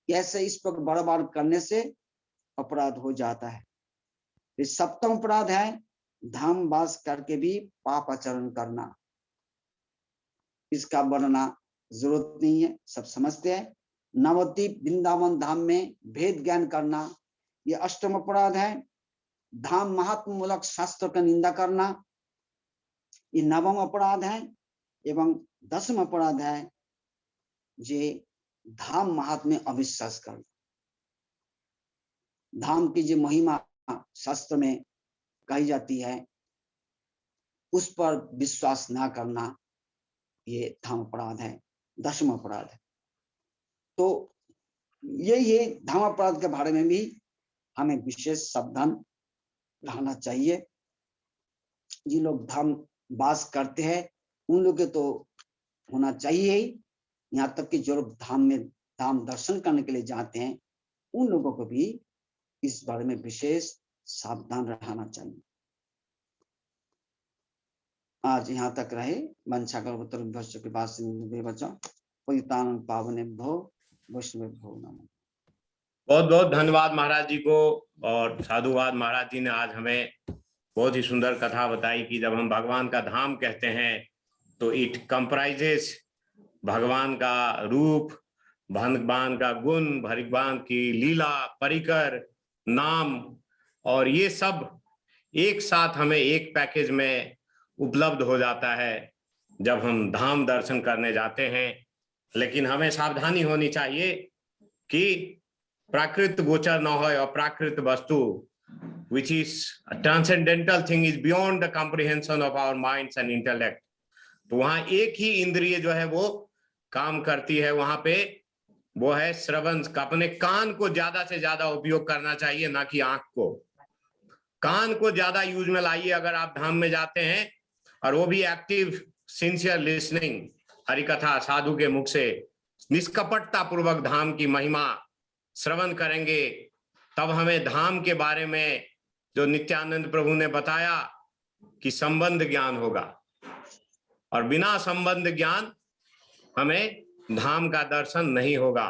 ऐसे इस पर बराबर करने से अपराध हो जाता है। फिर सप्तम अपराध है धाम वास करके भी पाप आचरण करना। इसका वर्णना जरूरत नहीं है, सब समझते हैं। नवद्वीप वृंदावन धाम में भेद ज्ञान करना, यह अष्टम अपराध है। धाम महात्म मूलक शास्त्र का निंदा करना, ये नवम अपराध है। एवं दसम अपराध है जे धाम महात्म्य अविश्वास करना। धाम की जो महिमा शास्त्र में कही जाती है उस पर विश्वास ना करना, ये धाम अपराध है, दसम अपराध है। तो ये धाम अपराध के बारे में भी हमें विशेष सावधान रहना चाहिए। जिन लोग धाम वास करते हैं उन लोग के तो होना चाहिए ही, यहाँ तक कि जो लोग धाम दर्शन करने के लिए जाते हैं उन लोगों को भी इस बारे में विशेष सावधान रहना चाहिए। आज यहाँ तक रहे। वंशा कल्पतरु भ्यश्च कृपा सिन्धुभ्यो पतितानां पावनेभ्यो वैष्णवेभ्यो नमः। बहुत बहुत धन्यवाद महाराज जी को। और साधुवाद, महाराज जी ने आज हमें बहुत ही सुंदर कथा बताई कि जब हम भगवान का धाम कहते हैं तो इट कंप्राइजेस भगवान का रूप, भगवान का गुण, भगवान की लीला, परिकर, नाम, और ये सब एक साथ हमें एक पैकेज में उपलब्ध हो जाता है जब हम धाम दर्शन करने जाते हैं। लेकिन हमें सावधानी होनी चाहिए कि प्राकृत गोचर न हो, और प्राकृत वस्तु which is a transcendental thing is beyond the comprehension of our minds and intellect। तो वहां एक ही इंद्रिय जो है वो काम करती है, वहां पे वो है श्रवण का। अपने कान को ज्यादा से ज्यादा उपयोग करना चाहिए, ना कि आंख को। कान को ज्यादा यूज में लाइए अगर आप धाम में जाते हैं, और वो भी एक्टिव सिंसियर लिसनिंग। हरिकथा साधु के मुख से निष्कपटता पूर्वक धाम की महिमा श्रवण करेंगे, तब हमें धाम के बारे में जो नित्यानंद प्रभु ने बताया कि संबंध ज्ञान होगा, और बिना संबंध ज्ञान हमें धाम का दर्शन नहीं होगा।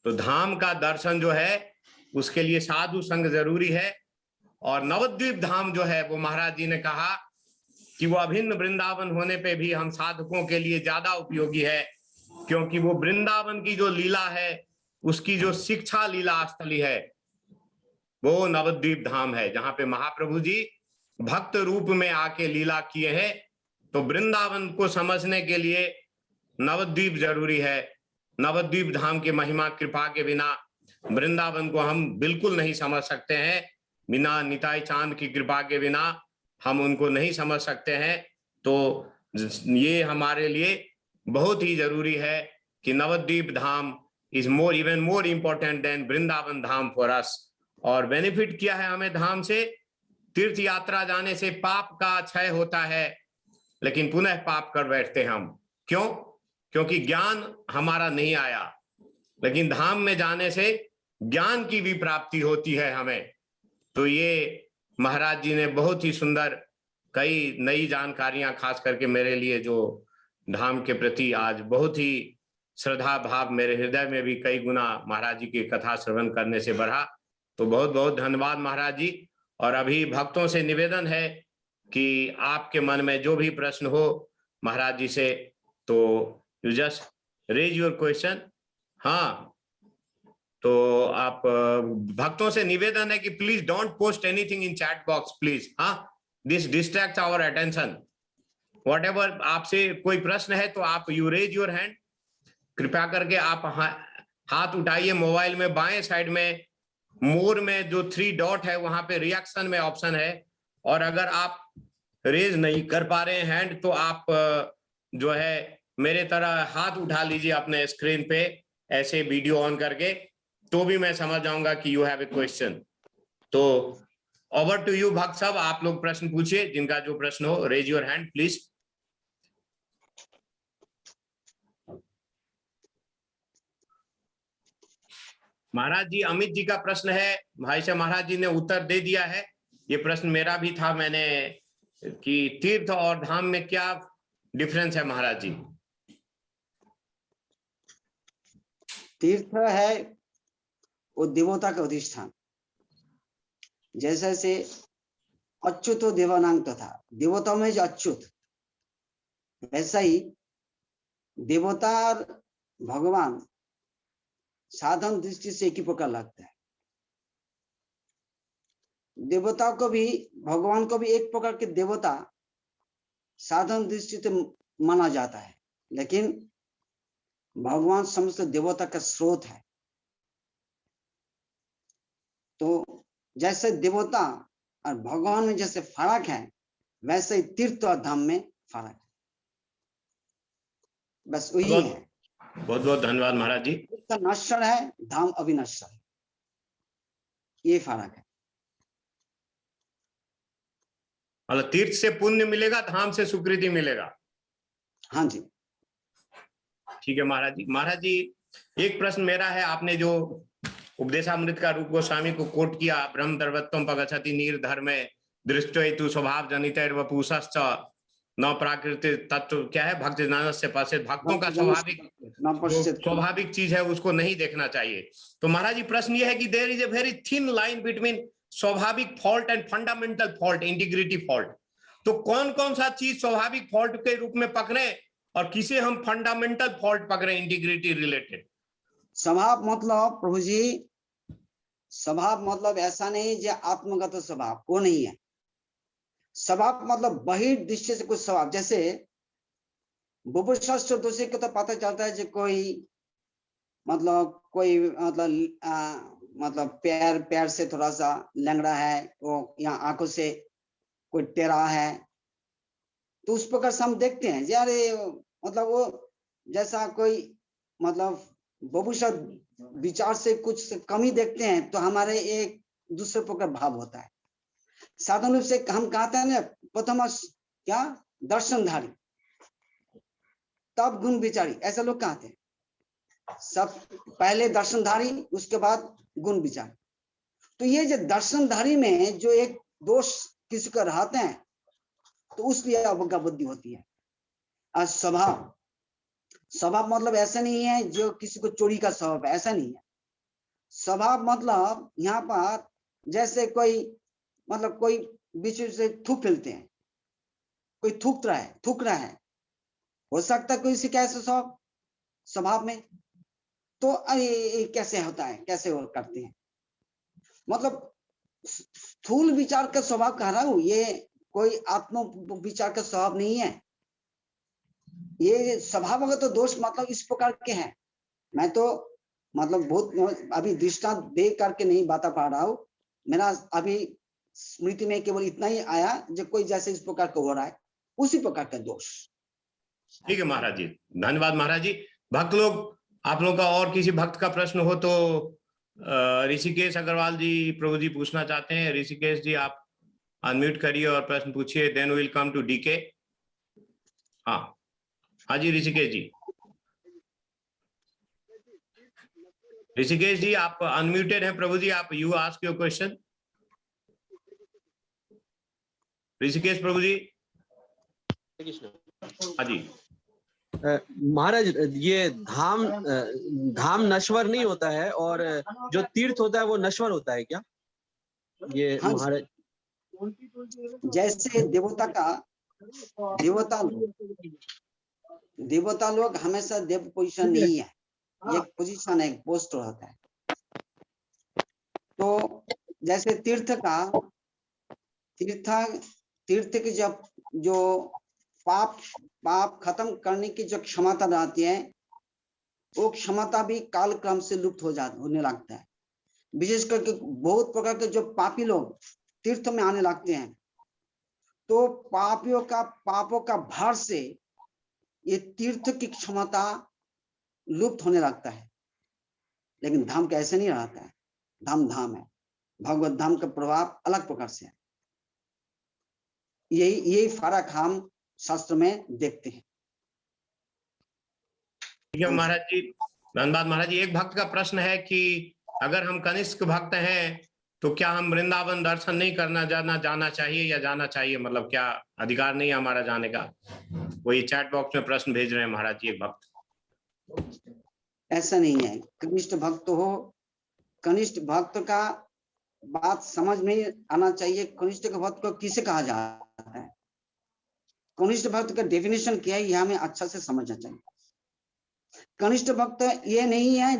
तो धाम का दर्शन जो है उसके लिए साधु संग जरूरी है। और नवद्वीप धाम जो है वो महाराज जी ने कहा कि वो अभिन्न वृंदावन होने पे भी हम साधकों के लिए ज्यादा उपयोगी है, क्योंकि वो वृंदावन की जो लीला है उसकी जो शिक्षा लीला स्थली है वो नवद्वीप धाम है, जहां पे महाप्रभु जी भक्त रूप में आके लीला किए हैं। तो वृंदावन को समझने के लिए नवद्वीप जरूरी है। नवद्वीप धाम की महिमा कृपा के बिना वृंदावन को हम बिल्कुल नहीं समझ सकते हैं। बिना निताई चांद की कृपा के बिना हम उनको नहीं समझ सकते हैं। तो ये हमारे लिए बहुत ही जरूरी है कि Navadvip Dham is more even more important than Vrindavan Dham for us. और बेनिफिट क्या है हमें धाम से? तीर्थ यात्रा जाने से पाप का क्षय होता है, लेकिन पुनः पाप कर बैठते हम। क्यों? क्योंकि ज्ञान हमारा नहीं आया। लेकिन धाम में जाने से ज्ञान की भी प्राप्ति होती है हमें। तो ये महाराज जी ने बहुत ही सुंदर कई नई जानकारियां खास करके मेरे लिए, जो धाम के प्रति आज बहुत ही श्रद्धा भाव मेरे हृदय में भी कई गुना महाराज जी की कथा श्रवण करने से बढ़ा। तो बहुत बहुत धन्यवाद महाराज जी। और अभी भक्तों से निवेदन है कि आपके मन में जो भी प्रश्न हो महाराज जी से, तो you just raise your question. हाँ, तो आप भक्तों से निवेदन है कि please don't post anything in chat box please. हाँ, this distracts our attention. Whatever आपसे कोई प्रश्न है तो आप यू रेज योर हैंड, कृपया करके आप हाथ उठाइए। मोबाइल में बाएं साइड में मोर में जो 3 डॉट है वहां पे रिएक्शन में ऑप्शन है, और अगर आप रेज नहीं कर पा रहे हैं हैंड तो आप जो है मेरे तरह हाथ उठा लीजिए अपने स्क्रीन पे ऐसे वीडियो ऑन करके, तो भी मैं समझ जाऊंगा कि यू हैव ए क्वेश्चन। तो ओवर टू यू भक्त साहब, आप लोग प्रश्न पूछिए, जिनका जो प्रश्न हो। Raise your hand please. Maharaj ji, Amit ji का प्रश्न है, भाई साहब महाराज जी ने उत्तर दे दिया है। ये प्रश्न मेरा भी था, मैंने कि तीर्थ और धाम में क्या डिफरेंस है महाराज जी? तीर्थ है वो देवता का अधिष्ठान, जैसे से अच्युतो देवानांग तथा देवताओं में जो अच्युत, वैसा ही देवता और भगवान साधन दृष्टि से एक ही प्रकार लगता है। देवताओं को भी, भगवान को भी एक प्रकार के देवता साधन दृष्टि से माना जाता है, लेकिन भगवान समस्त देवता का स्रोत है। तो जैसे देवता और भगवान में जैसे फर्क है, वैसे ही तीर्थ और धाम में फर्क है, बस वही है। बहुत बहुत धन्यवाद महाराज जी। तीर्थ नश्वर है, धाम अविनश्वर है, ये फर्क है। मतलब तीर्थ से पुण्य मिलेगा, धाम से सुकृति मिलेगा। हाँ जी, ठीक है महाराज जी। महाराज जी, एक प्रश्न मेरा है, आपने जो उपदेशामृत का रूप गोस्वामी को कोट किया, ब्रह्म दर्वत्वम पगच्छति निर्धर्मे दृष्टो स्वभाव जनित वपुषश्च न प्राकृतिक तत्व, क्या है, भक्त ज्ञानस्य पश्चित, भक्तों का स्वाभाविक चीज है उसको नहीं देखना चाहिए। तो महाराज जी प्रश्न ये है कि there is a very thin line between स्वाभाविक fault and fundamental fault, integrity fault. तो कौन कौन सा चीज स्वाभाविक फॉल्ट के रूप में पकड़े और किसे हम फंडामेंटल फॉल्ट पकड़े, इंटीग्रिटी रिलेटेड? स्वभाव मतलब प्रभु जी, स्वभाव मतलब ऐसा नहीं जो आत्मगत स्वभाव, वो नहीं है। स्वभाव मतलब बहिर्दृश्य से कुछ स्वभाव, जैसे बुभुक्षस्व दोषी को तो पता चलता है जो कोई मतलब मतलब पैर से थोड़ा सा लंगड़ा है, वो यहाँ आंखों से कोई टेढ़ा है, तो उस प्रकार से हम देखते हैं यार मतलब वो जैसा कोई मतलब बुभुक्षा विचार से कुछ कमी देखते हैं, तो हमारे एक दूसरे प्रकार भाव होता है। साधारण रूप से हम कहते हैं ना, प्रथम क्या दर्शनधारी, तब गुण विचारी, ऐसा लोग कहते हैं। सब पहले दर्शनधारी, उसके बाद गुण विचारी। तो ये जो दर्शनधारी में जो एक दोष किसी को रहते हैं, तो उसलिए अवज्ञा बुद्धि होती है। और स्वभाव, स्वभाव मतलब ऐसा नहीं है जो किसी को चोरी का स्वभाव है, ऐसा नहीं है। स्वभाव मतलब यहाँ पर जैसे कोई, मतलब कोई बीच से थूक फैलते हैं, कोई थूक रहा है, हो सकता है कोई से कैसे स्वभाव में, तो ये कैसे होता है, कैसे वो करते हैं, मतलब स्थूल विचार का स्वभाव कह रहा हूं, ये कोई आत्म विचार का स्वभाव नहीं है। ये स्वभावगत तो दोष मतलब इस प्रकार के हैं। मैं तो मतलब बहुत अभी दृष्टांत दे करके नहीं बता पा रहा हूं, मेरा अभी स्मृति में केवल इतना ही आया, जो कोई जैसे इस प्रकार का हो रहा है उसी प्रकार का दोष। ठीक है महाराज जी, धन्यवाद महाराज जी। भक्त लोग, आप लोगों का और किसी भक्त का प्रश्न हो तो ऋषिकेश अग्रवाल जी प्रभु जी पूछना चाहते हैं। ऋषिकेश जी आप अनम्यूट करिए और प्रश्न पूछिए, then will come to DK. हाँ जी ऋषिकेश जी। ऋषिकेश जी आप अनम्यूटेड हैं प्रभु जी, आप you ask your question. Rishikesh Prabhu ji. हाँ जी महाराज, ये धाम नश्वर नहीं होता है और जो तीर्थ होता है वो नश्वर होता है क्या? ये हाँ, महाराज जैसे देवता लोग हमेशा देव पोजीशन नहीं है, ये पोजीशन है, पोस्ट होता है। तो जैसे तीर्थ की जब जो पाप खत्म करने की जो क्षमता रहती है, वो क्षमता भी काल क्रम से लुप्त होने लगता है। विशेष करके बहुत प्रकार के जो पापी लोग तीर्थ में आने लगते हैं, तो पापों का भार से ये तीर्थ की क्षमता लुप्त होने लगता है। लेकिन धाम का ऐसे नहीं रहता है, धाम है, भगवत धाम का प्रभाव अलग प्रकार से है। यही फर्क हम शास्त्र में देखते हैं। ठीक है महाराज जी, धन्यवाद महाराज जी। एक भक्त का प्रश्न है कि अगर हम कनिष्क भक्त हैं तो क्या हम वृंदावन दर्शन नहीं करना जाना चाहिए या जाना चाहिए, मतलब क्या अधिकार नहीं है हमारा जाने का? वही चैट बॉक्स में प्रश्न भेज रहे हैं महाराज जी एक भक्त। ऐसा नहीं है, कनिष्ठ भक्त हो, कनिष्ठ भक्त का बात समझ में आना चाहिए। कनिष्ठ भक्त को किसे कहा जाता है, कनिष्ठ भक्त का डेफिनेशन क्या है, यह हमें अच्छा से समझना चाहिए। कनिष्ठ भक्त ये नहीं है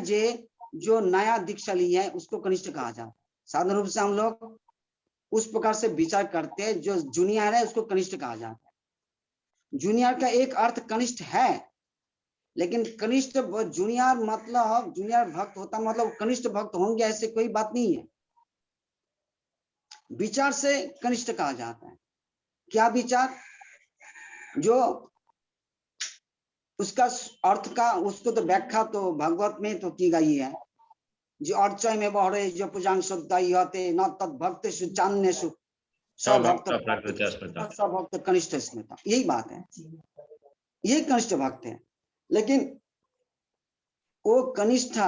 जो नया दीक्षा लिया है उसको कनिष्ठ कहा जाता है। साधारण रूप से हम लोग उस प्रकार से विचार करते हैं, जो जूनियर है उसको कनिष्ठ कहा जाता है। जूनियर का एक अर्थ कनिष्ठ है, लेकिन कनिष्ठ जूनियर मतलब जूनियर भक्त होता मतलब कनिष्ठ भक्त होंगे ऐसे कोई बात नहीं है। विचार से कनिष्ठ कहा जाता है। क्या विचार? जो उसका अर्थ का, उसको तो व्याख्या तो भगवत में तो की गई है, जो अर्चय में बहरे जो पूजांग शुद्धाई होते न तद भक्त सुचान्य सु भक्त कनिष्ठ स्मृता, यही बात है, यही कनिष्ठ भक्त है। लेकिन वो कनिष्ठ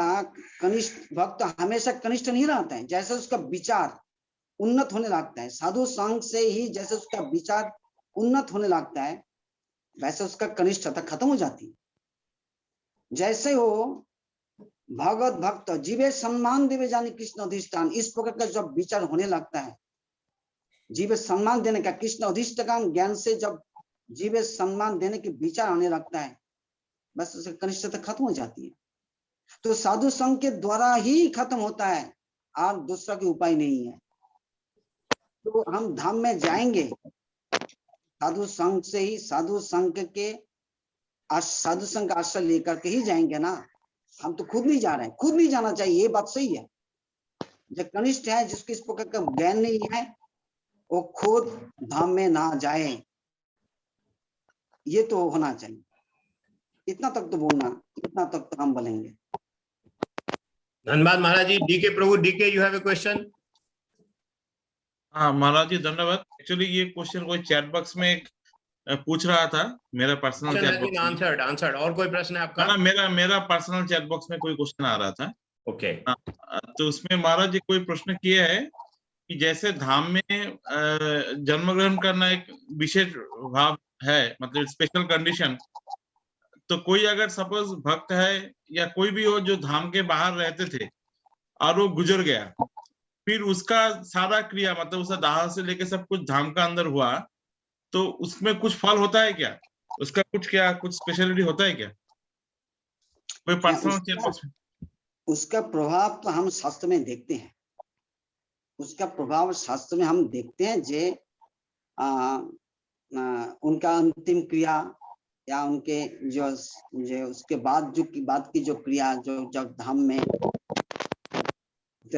भक्त हमेशा कनिष्ठ नहीं रहता है। जैसे उसका विचार उन्नत होने लगता है, साधु संघ से ही जैसे उसका विचार उन्नत होने लगता है, वैसे उसका कनिष्ठता खत्म हो जाती है। जैसे वो भगवत भक्त जीवे सम्मान देवे जाने कृष्ण अधिष्ठान, इस प्रकार का जब विचार होने लगता है, जीवे सम्मान देने का, कृष्ण अधिष्ठान ज्ञान से जब जीवे सम्मान देने के विचार आने लगता है, बस उसकी कनिष्ठता खत्म हो जाती है। तो साधु संघ के द्वारा ही खत्म होता है, और दूसरा कोई उपाय नहीं है। तो हम धाम में जाएंगे साधु संघ से ही, साधु संघ का आश्रय लेकर के ही जाएंगे ना। हम तो खुद नहीं जा रहे हैं, खुद नहीं जाना चाहिए, ये बात सही है। जो कनिष्ठ है, जिसको इस प्रकार का ज्ञान नहीं है, वो खुद धाम में ना जाए, ये तो होना चाहिए। इतना तक तो बोलना, इतना तक तो हम बोलेंगे। धन्यवाद Maharaj ji. DK Prabhu, DK you have a question? हाँ महाराज जी धन्यवाद। एक्चुअली ये क्वेश्चन कोई चैट बॉक्स में एक पूछ रहा था मेरा पर्सनल चैट बॉक्स में। आंसर्ड और कोई प्रश्न है आपका? मेरा पर्सनल चैट बॉक्स में कोई क्वेश्चन आ रहा था। ओके। तो उसमें महाराज जी कोई प्रश्न किया है कि जैसे धाम में जन्म ग्रहण करना एक विशेष भाव है, मतलब स्पेशल कंडीशन। तो कोई अगर सपोज भक्त है या कोई भी हो जो धाम के बाहर रहते थे और वो गुजर गया, फिर उसका सारा क्रिया मतलब उसका दाह से लेके सब कुछ धाम का अंदर हुआ, तो उसमें कुछ फल होता है क्या? उसका कुछ स्पेशलिटी होता है क्या? कोई पर्सनल उसका प्रभाव तो हम शास्त्र में देखते हैं, उसका प्रभाव शास्त्र में हम देखते हैं। जे उनका अंतिम क्रिया या उनके जो उसके बाद जो क्रिया जो जब धाम में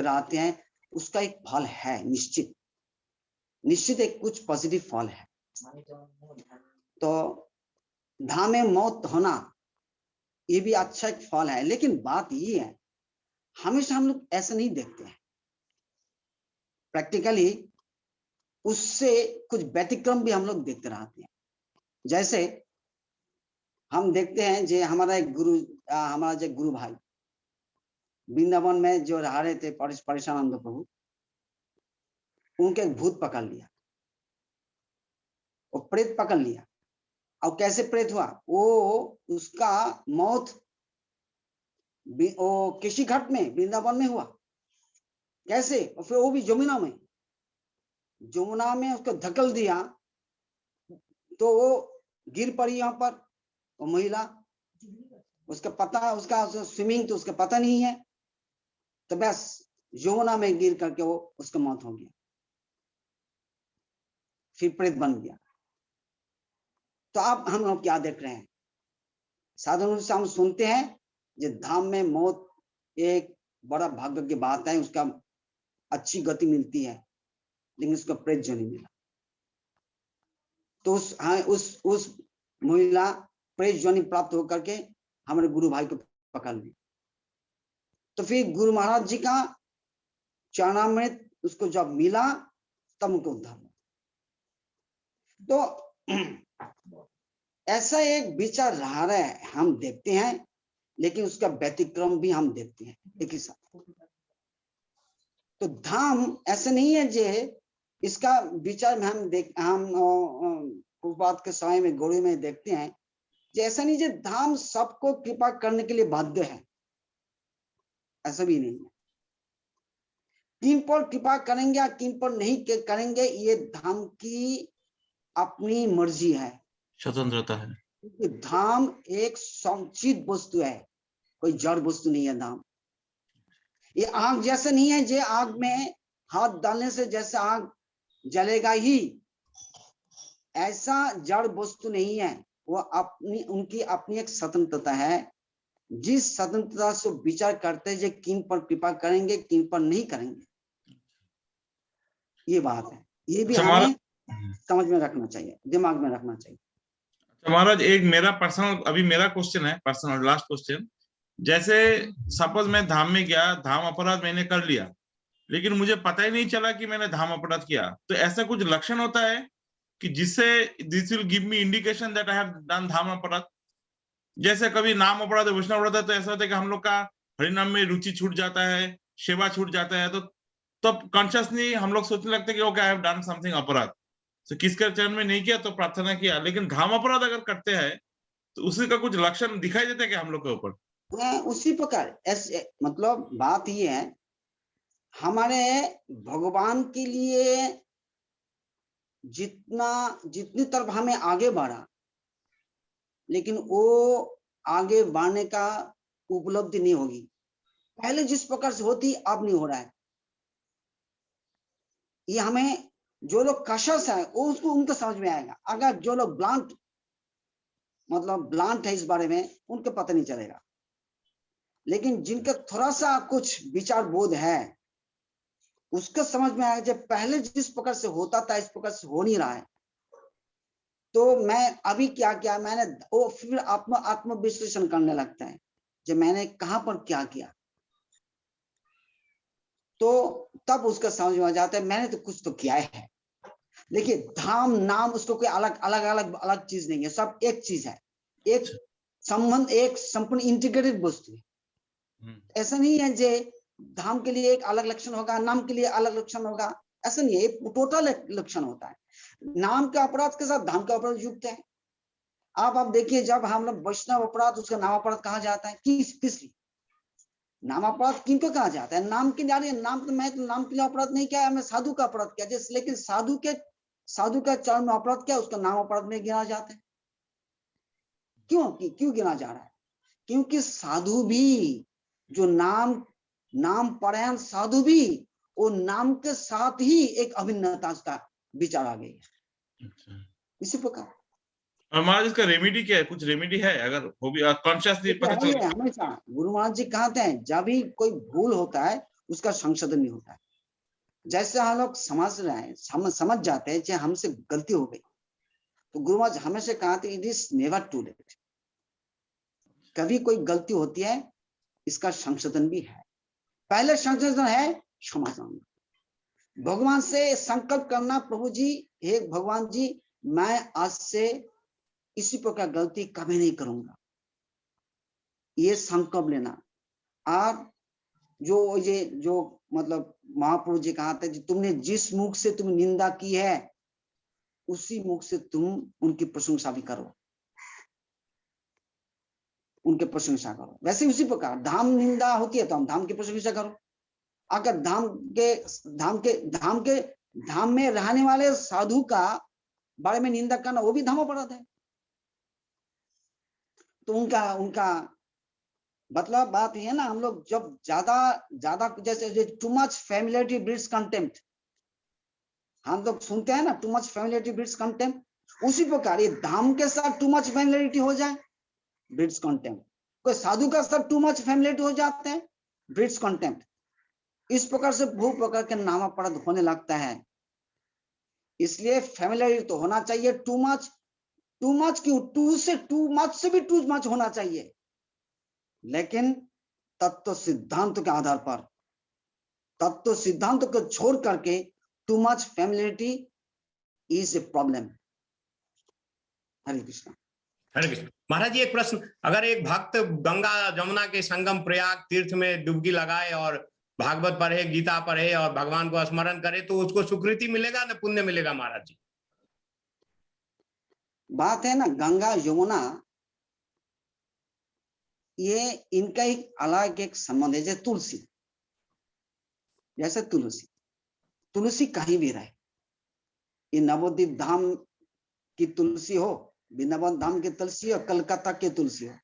आते हैं, उसका एक फल है, निश्चित एक कुछ पॉजिटिव फल है। तो धाम में मौत होना ये भी अच्छा एक फल है, लेकिन बात ये है हमेशा हम लोग ऐसा नहीं देखते हैं। प्रैक्टिकली उससे कुछ व्यतिक्रम भी हम लोग देखते रहते हैं। जैसे हम देखते हैं जे हमारा जो गुरु भाई वृंदावन में जो रह रहे थे परेशानंद प्रभु, उनके भूत पकड़ लिया, वो प्रेत पकड़ लिया। और कैसे प्रेत हुआ? वो उसका मौत वो किसी घाट में वृंदावन में हुआ। कैसे? और फिर वो भी जमुना में उसको धकल दिया, तो वो गिर पड़ी यहाँ पर। वो महिला, उसका स्विमिंग तो उसका पता नहीं है, तो बस यमुना में गिर करके वो उसका मौत हो गया, फिर प्रेत बन गया। तो अब हम लोग क्या देख रहे हैं? साधारण रूप से हम सुनते हैं जो धाम में मौत एक बड़ा भाग्य की बात है, उसका अच्छी गति मिलती है, लेकिन उसका प्रेत जो नहीं मिला। तो उस महिला प्रेत जोनी प्राप्त होकर के हमारे गुरु भाई को पकड़ ली। तो फिर गुरु महाराज जी का चरणामृत उसको जब मिला तब उनको उद्धार हुआ। तो ऐसा एक विचार रहा है, हम देखते हैं, लेकिन उसका व्यतिक्रम भी हम देखते हैं एक ही साथ। तो धाम ऐसा नहीं है जे इसका विचार में हम बात के समय में गौड़ी में देखते हैं, जैसा नहीं जे धाम सबको कृपा करने के लिए बाध्य है, ऐसा भी नहीं है। किन पर कृपा करेंगे या किन पर नहीं करेंगे, ये धाम की अपनी मर्जी है, स्वतंत्रता है। धाम एक संचित वस्तु है, कोई जड़ वस्तु नहीं है धाम। ये आग जैसे नहीं है, जे आग में हाथ डालने से जैसे आग जलेगा ही, ऐसा जड़ वस्तु नहीं है। वो उनकी अपनी एक स्वतंत्रता है, जिस स्वतंत्रता से विचार करते हैं किन पर कृपा करेंगे किन पर नहीं करेंगे, ये बात है। ये भी हमें समझ में रखना चाहिए, दिमाग में रखना चाहिए। महाराज एक मेरा क्वेश्चन है, पर्सनल लास्ट क्वेश्चन। जैसे सपोज मैं धाम में गया, धाम अपराध मैंने कर लिया, लेकिन मुझे पता ही नहीं चला कि मैंने धाम अपराध किया, तो ऐसा कुछ लक्षण होता है कि जिससे this will give me indication that I have done धाम अपराध? जैसे कभी नाम अपराध वैष्णव अपराध है, तो ऐसा होता है कि हम लोग का हरिनाम में रुचि छूट जाता है, सेवा छूट जाता है, तो तब कॉन्शियसली हम लोग सोचने लगते हैं कि okay I have done something अपराध। तो किसके चरण में नहीं किया तो प्रार्थना किया, लेकिन धाम अपराध अगर करते हैं तो उसी का कुछ लक्षण दिखाई देता है कि हम लोग के ऊपर? उसी प्रकार ऐसे मतलब बात ये है, हमारे भगवान के लिए जितनी तरफ हमें आगे बढ़ा, लेकिन वो आगे बढ़ने का उपलब्धि नहीं होगी। पहले जिस प्रकार से होती अब नहीं हो रहा है। ये हमें जो लोग कशस है वो उसको उनको समझ में आएगा। अगर जो लोग ब्लांट है इस बारे में, उनको पता नहीं चलेगा। लेकिन जिनका थोड़ा सा कुछ विचार बोध है, उसको समझ में आएगा जब पहले जिस प्रकार से होता था इस प्रकार से हो नहीं रहा है, तो मैं अभी क्या किया, मैंने वो फिर आत्म विश्लेषण करने लगता है जब मैंने कहां पर क्या किया, तो तब उसका समझ में आ जाता है मैंने तो कुछ तो किया है। देखिए धाम नाम उसको कोई अलग अलग अलग अलग चीज नहीं है, सब एक चीज है, एक संबंध, एक संपूर्ण इंटीग्रेटेड वस्तु है। ऐसा नहीं है जे धाम के लिए एक अलग लक्षण होगा, नाम के लिए अलग लक्षण होगा, ऐसा नहीं है, एक टोटल लक्षण होता है। नाम के अपराध के साथ धाम का अपराध युक्त है। आप देखिए जब हम लोग वैष्णव अपराध, उसका नाम अपराध कहा जाता है, किस लिए नाम अपराध किनको कहा जाता है? नाम के लिए, नाम तो मैं तो नाम के लिए अपराध नहीं किया, मैं साधु का अपराध किया, जैसे लेकिन साधु का चरण में अपराध क्या, उसका नाम अपराध में गिना जाता है। क्यों गिना जा रहा है? क्योंकि साधु भी, जो नाम परायण साधु भी, वो नाम के साथ ही एक अभिन्नता उसका विचार आ गई है। इसी प्रकार और महाराज इसका रेमेडी क्या है? कुछ रेमेडी है अगर वो भी कॉन्शियसली पता चल? हमेशा गुरु महाराज जी कहते हैं जब भी कोई भूल होता है उसका संशोधन नहीं होता है। जैसे हम लोग समझ रहे हैं, समझ जाते हैं कि हमसे गलती हो गई, तो गुरु महाराज हमेशा कहते हैं it is never too late. कभी कोई गलती होती है, इसका संशोधन भी है। पहले संशोधन है क्षमा मांगना, भगवान से संकल्प करना, प्रभु जी हे भगवान जी मैं आज से इसी प्रकार गलती कभी नहीं करूंगा, ये संकल्प लेना। और जो मतलब महाप्रभु जी कहा था, तुमने जिस मुख से तुम निंदा की है उसी मुख से तुम उनकी प्रशंसा भी करो, उनके प्रशंसा करो। वैसे उसी प्रकार धाम निंदा होती है तो हम धाम की प्रशंसा करो। अगर धाम में रहने वाले साधु का बारे में निंदा करना वो भी धाम अपराध है। तो उनका मतलब बात है ना, हम लोग जब ज्यादा जैसे to much familiarity breeds contempt, हम लोग सुनते हैं ना, to much familiarity breeds contempt. उसी प्रकार ये धाम के साथ टू मच फैमिलियरिटी हो जाए ब्रीड्स कंटेम्प्ट, कोई साधु का साथ टू मच फैमिलियरिटी हो जाते हैं ब्रीड्स कंटेम्प्ट। इस प्रकार से बहुत प्रकार के नाम अपराध होने लगता है। इसलिए फैमिलियरिटी तो होना चाहिए, टू मच क्यों, टू मच से भी टू मच होना चाहिए, लेकिन तत्व सिद्धांत के आधार पर, तत्व सिद्धांत को छोड़ करके too much familiarity is a problem. Hare Krishna. Hare Krishna. Maharaj ji एक प्रश्न, अगर एक भक्त गंगा जमुना के संगम प्रयाग तीर्थ में डुबकी लगाए और भागवत पढ़े, गीता पढ़े और भगवान को स्मरण करे तो उसको सुकृति मिलेगा ना पुण्य मिलेगा? महाराज जी बात है ना, गंगा यमुना ये इनका एक अलग एक संबंध है। जैसे तुलसी कहीं भी रहे, ये नवद्वीप धाम की तुलसी हो, वृंदावन धाम की तुलसी हो, कलकत्ता की तुलसी हो,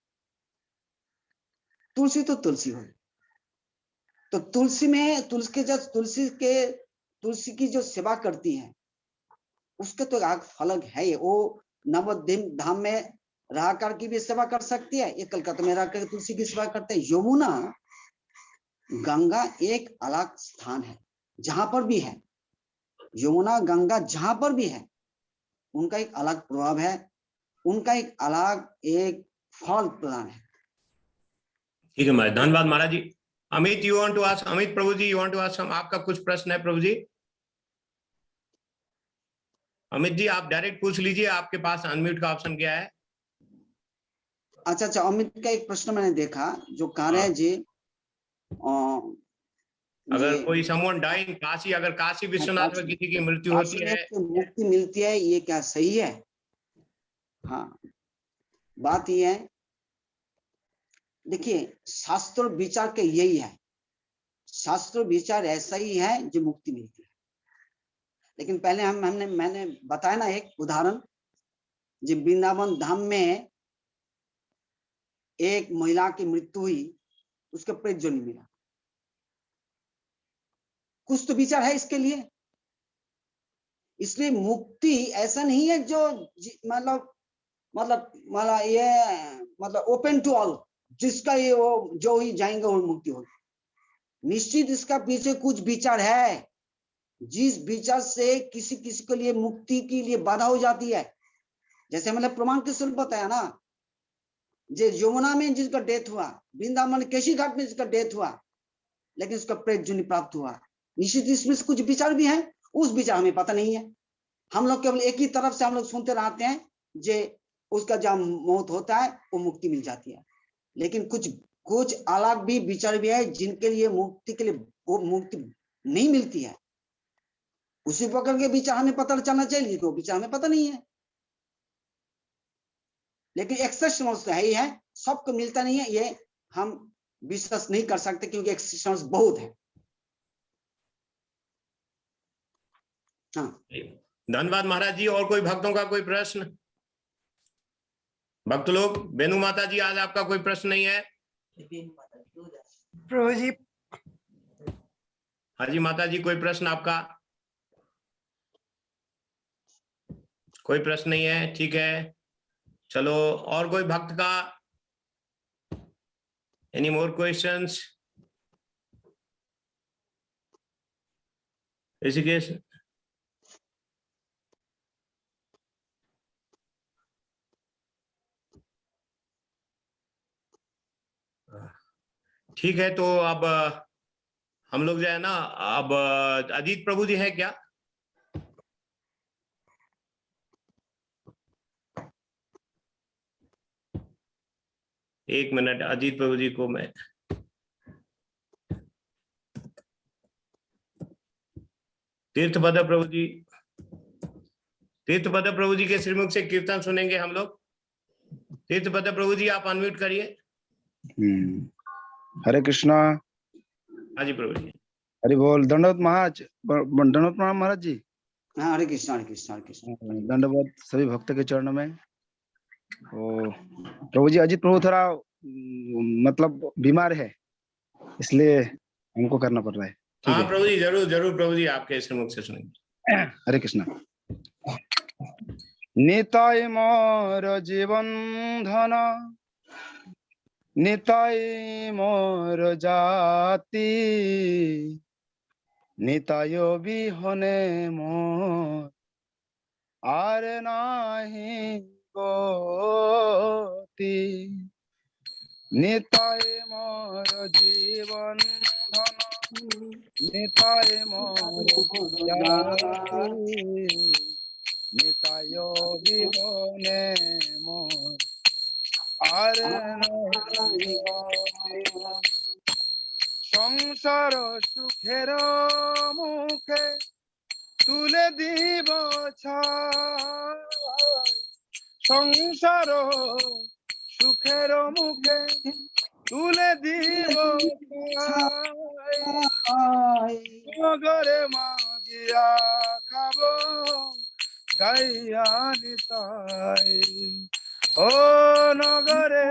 तुलसी तो तुलसी हो। तो तुलसी में तुलसी की जो सेवा करती है उसके तो आग फलक है। वो नवद्वीप धाम में रह करके भी सेवा कर सकती है, ये कलकत्ता में रह कर तुलसी की सेवा करते हैं। यमुना गंगा एक अलग स्थान है, जहां पर भी है यमुना गंगा, जहां पर भी है उनका एक अलग प्रभाव है, उनका एक अलग एक फल प्रदान है। ठीक है महाराज, धन्यवाद Maharaj ji. Amit you want to ask, Amit Prabhu ji you want to ask, आपका कुछ प्रश्न है प्रभु जी? अमित जी आप डायरेक्ट पूछ लीजिए, आपके पास अनम्यूट का ऑप्शन क्या है? अच्छा, अमित का एक प्रश्न मैंने देखा जो कह रहे हैं जी, अगर कोई समवन डाई इन काशी, अगर काशी विश्वनाथ में किसी की मृत्यु होती है तो मुक्ति मिलती है, ये क्या सही है? हाँ, बात ये है, देखिए शास्त्र विचार के यही है, शास्त्र विचार ऐसा ही है जो मुक्ति मिलती है। लेकिन पहले मैंने बताया ना एक उदाहरण, जो वृंदावन धाम में एक महिला की मृत्यु हुई, उसके प्रेत जो नहीं मिला, कुछ तो विचार है इसके लिए। इसलिए मुक्ति ऐसा नहीं है जो मतलब ये मतलब ओपन टू ऑल, जिसका ये वो जो ही जाएंगे वो मुक्ति होगी। निश्चित इसका पीछे कुछ विचार है, जिस विचार से किसी के लिए मुक्ति के लिए बाधा हो जाती है। जैसे मैंने प्रमाण के स्वरूप बताया ना, जो यमुना में जिसका डेथ हुआ, वृंदावन केशी घाट में जिसका डेथ हुआ, लेकिन उसका प्रेत जो नहीं प्राप्त हुआ, निश्चित इसमें कुछ विचार भी है, उस विचार हमें पता नहीं है। हम लोग केवल एक ही तरफ से हम लोग सुनते रहते हैं जे उसका जब मौत होता है वो मुक्ति मिल जाती है, लेकिन कुछ कुछ अलग भी विचार भी है जिनके लिए मुक्ति के लिए वो मुक्ति नहीं मिलती है। उसी प्रकार के विचार हमें पता चलना चाहिए, तो विचार हमें पता नहीं है। लेकिन एक्सेप्शनल्स तो है ही है, सबको मिलता नहीं है, ये हम विश्वास नहीं कर सकते क्योंकि एक्सेप्शनल्स बहुत है। हाँ, धन्यवाद महाराज जी। और कोई भक्तों का कोई प्रश्न? भक्त लोग, बेनू माता जी आज आपका कोई प्रश्न नहीं है? प्रभु जी, हाँ जी माता जी, कोई प्रश्न आपका? कोई प्रश्न नहीं है, ठीक है। चलो, और कोई भक्त का एनी मोर क्वेश्चंस? ऋषिकेश, ठीक है। तो अब हम लोग जो है ना, अब अजीत प्रभु जी है क्या? एक मिनट, अजीत प्रभु जी को मैं तीर्थभद्र प्रभु जी, तीर्थभद्र प्रभु जी के श्रीमुख से कीर्तन सुनेंगे हम लोग। तीर्थभद्र प्रभु जी आप अनम्यूट करिए। हरे कृष्णा। हाँ जी प्रभु जी। हरि बोल। दंडवत महाराज, दंडवत प्रणाम महाराज जी। हाँ, हरे कृष्ण हरे कृष्ण हरे कृष्ण। दंडवत सभी भक्त के चरणों में। ओ प्रभु जी, अजीत प्रभु थोड़ा मतलब बीमार है, इसलिए हमको करना पड़ रहा है। ठीक हाँ है प्रभु जी, जरूर जरूर प्रभु जी, आपके श्रीमुख से सुनेंगे। हरे कृष्णा। निताय मोर जीवन धन, निताय मोर जाति, निताय बिहने मोर आर नाही गति, निताय मोर जीवन धन, निताय मोर जाति, निताय बिहने मोर आर नाही गति, संसार सुखेर मुखे तुले দিব ছাই, সংসার সুখের মুখে তুলে দিব ছাই, নগরে মাগিয়া খাব গাইয়া নিতাই, ও নগরে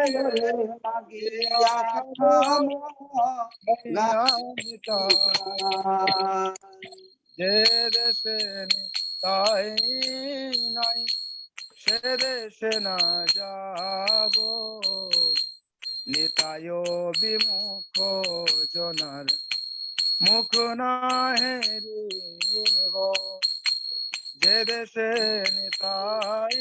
মাগিয়া খাব গাইয়া নিতাই, যে দেশে নিতাই নাই সে দেশে না যাব, নিতায় বিমুখ জনার মুখ না হেরিব, যে দেশে নিতাই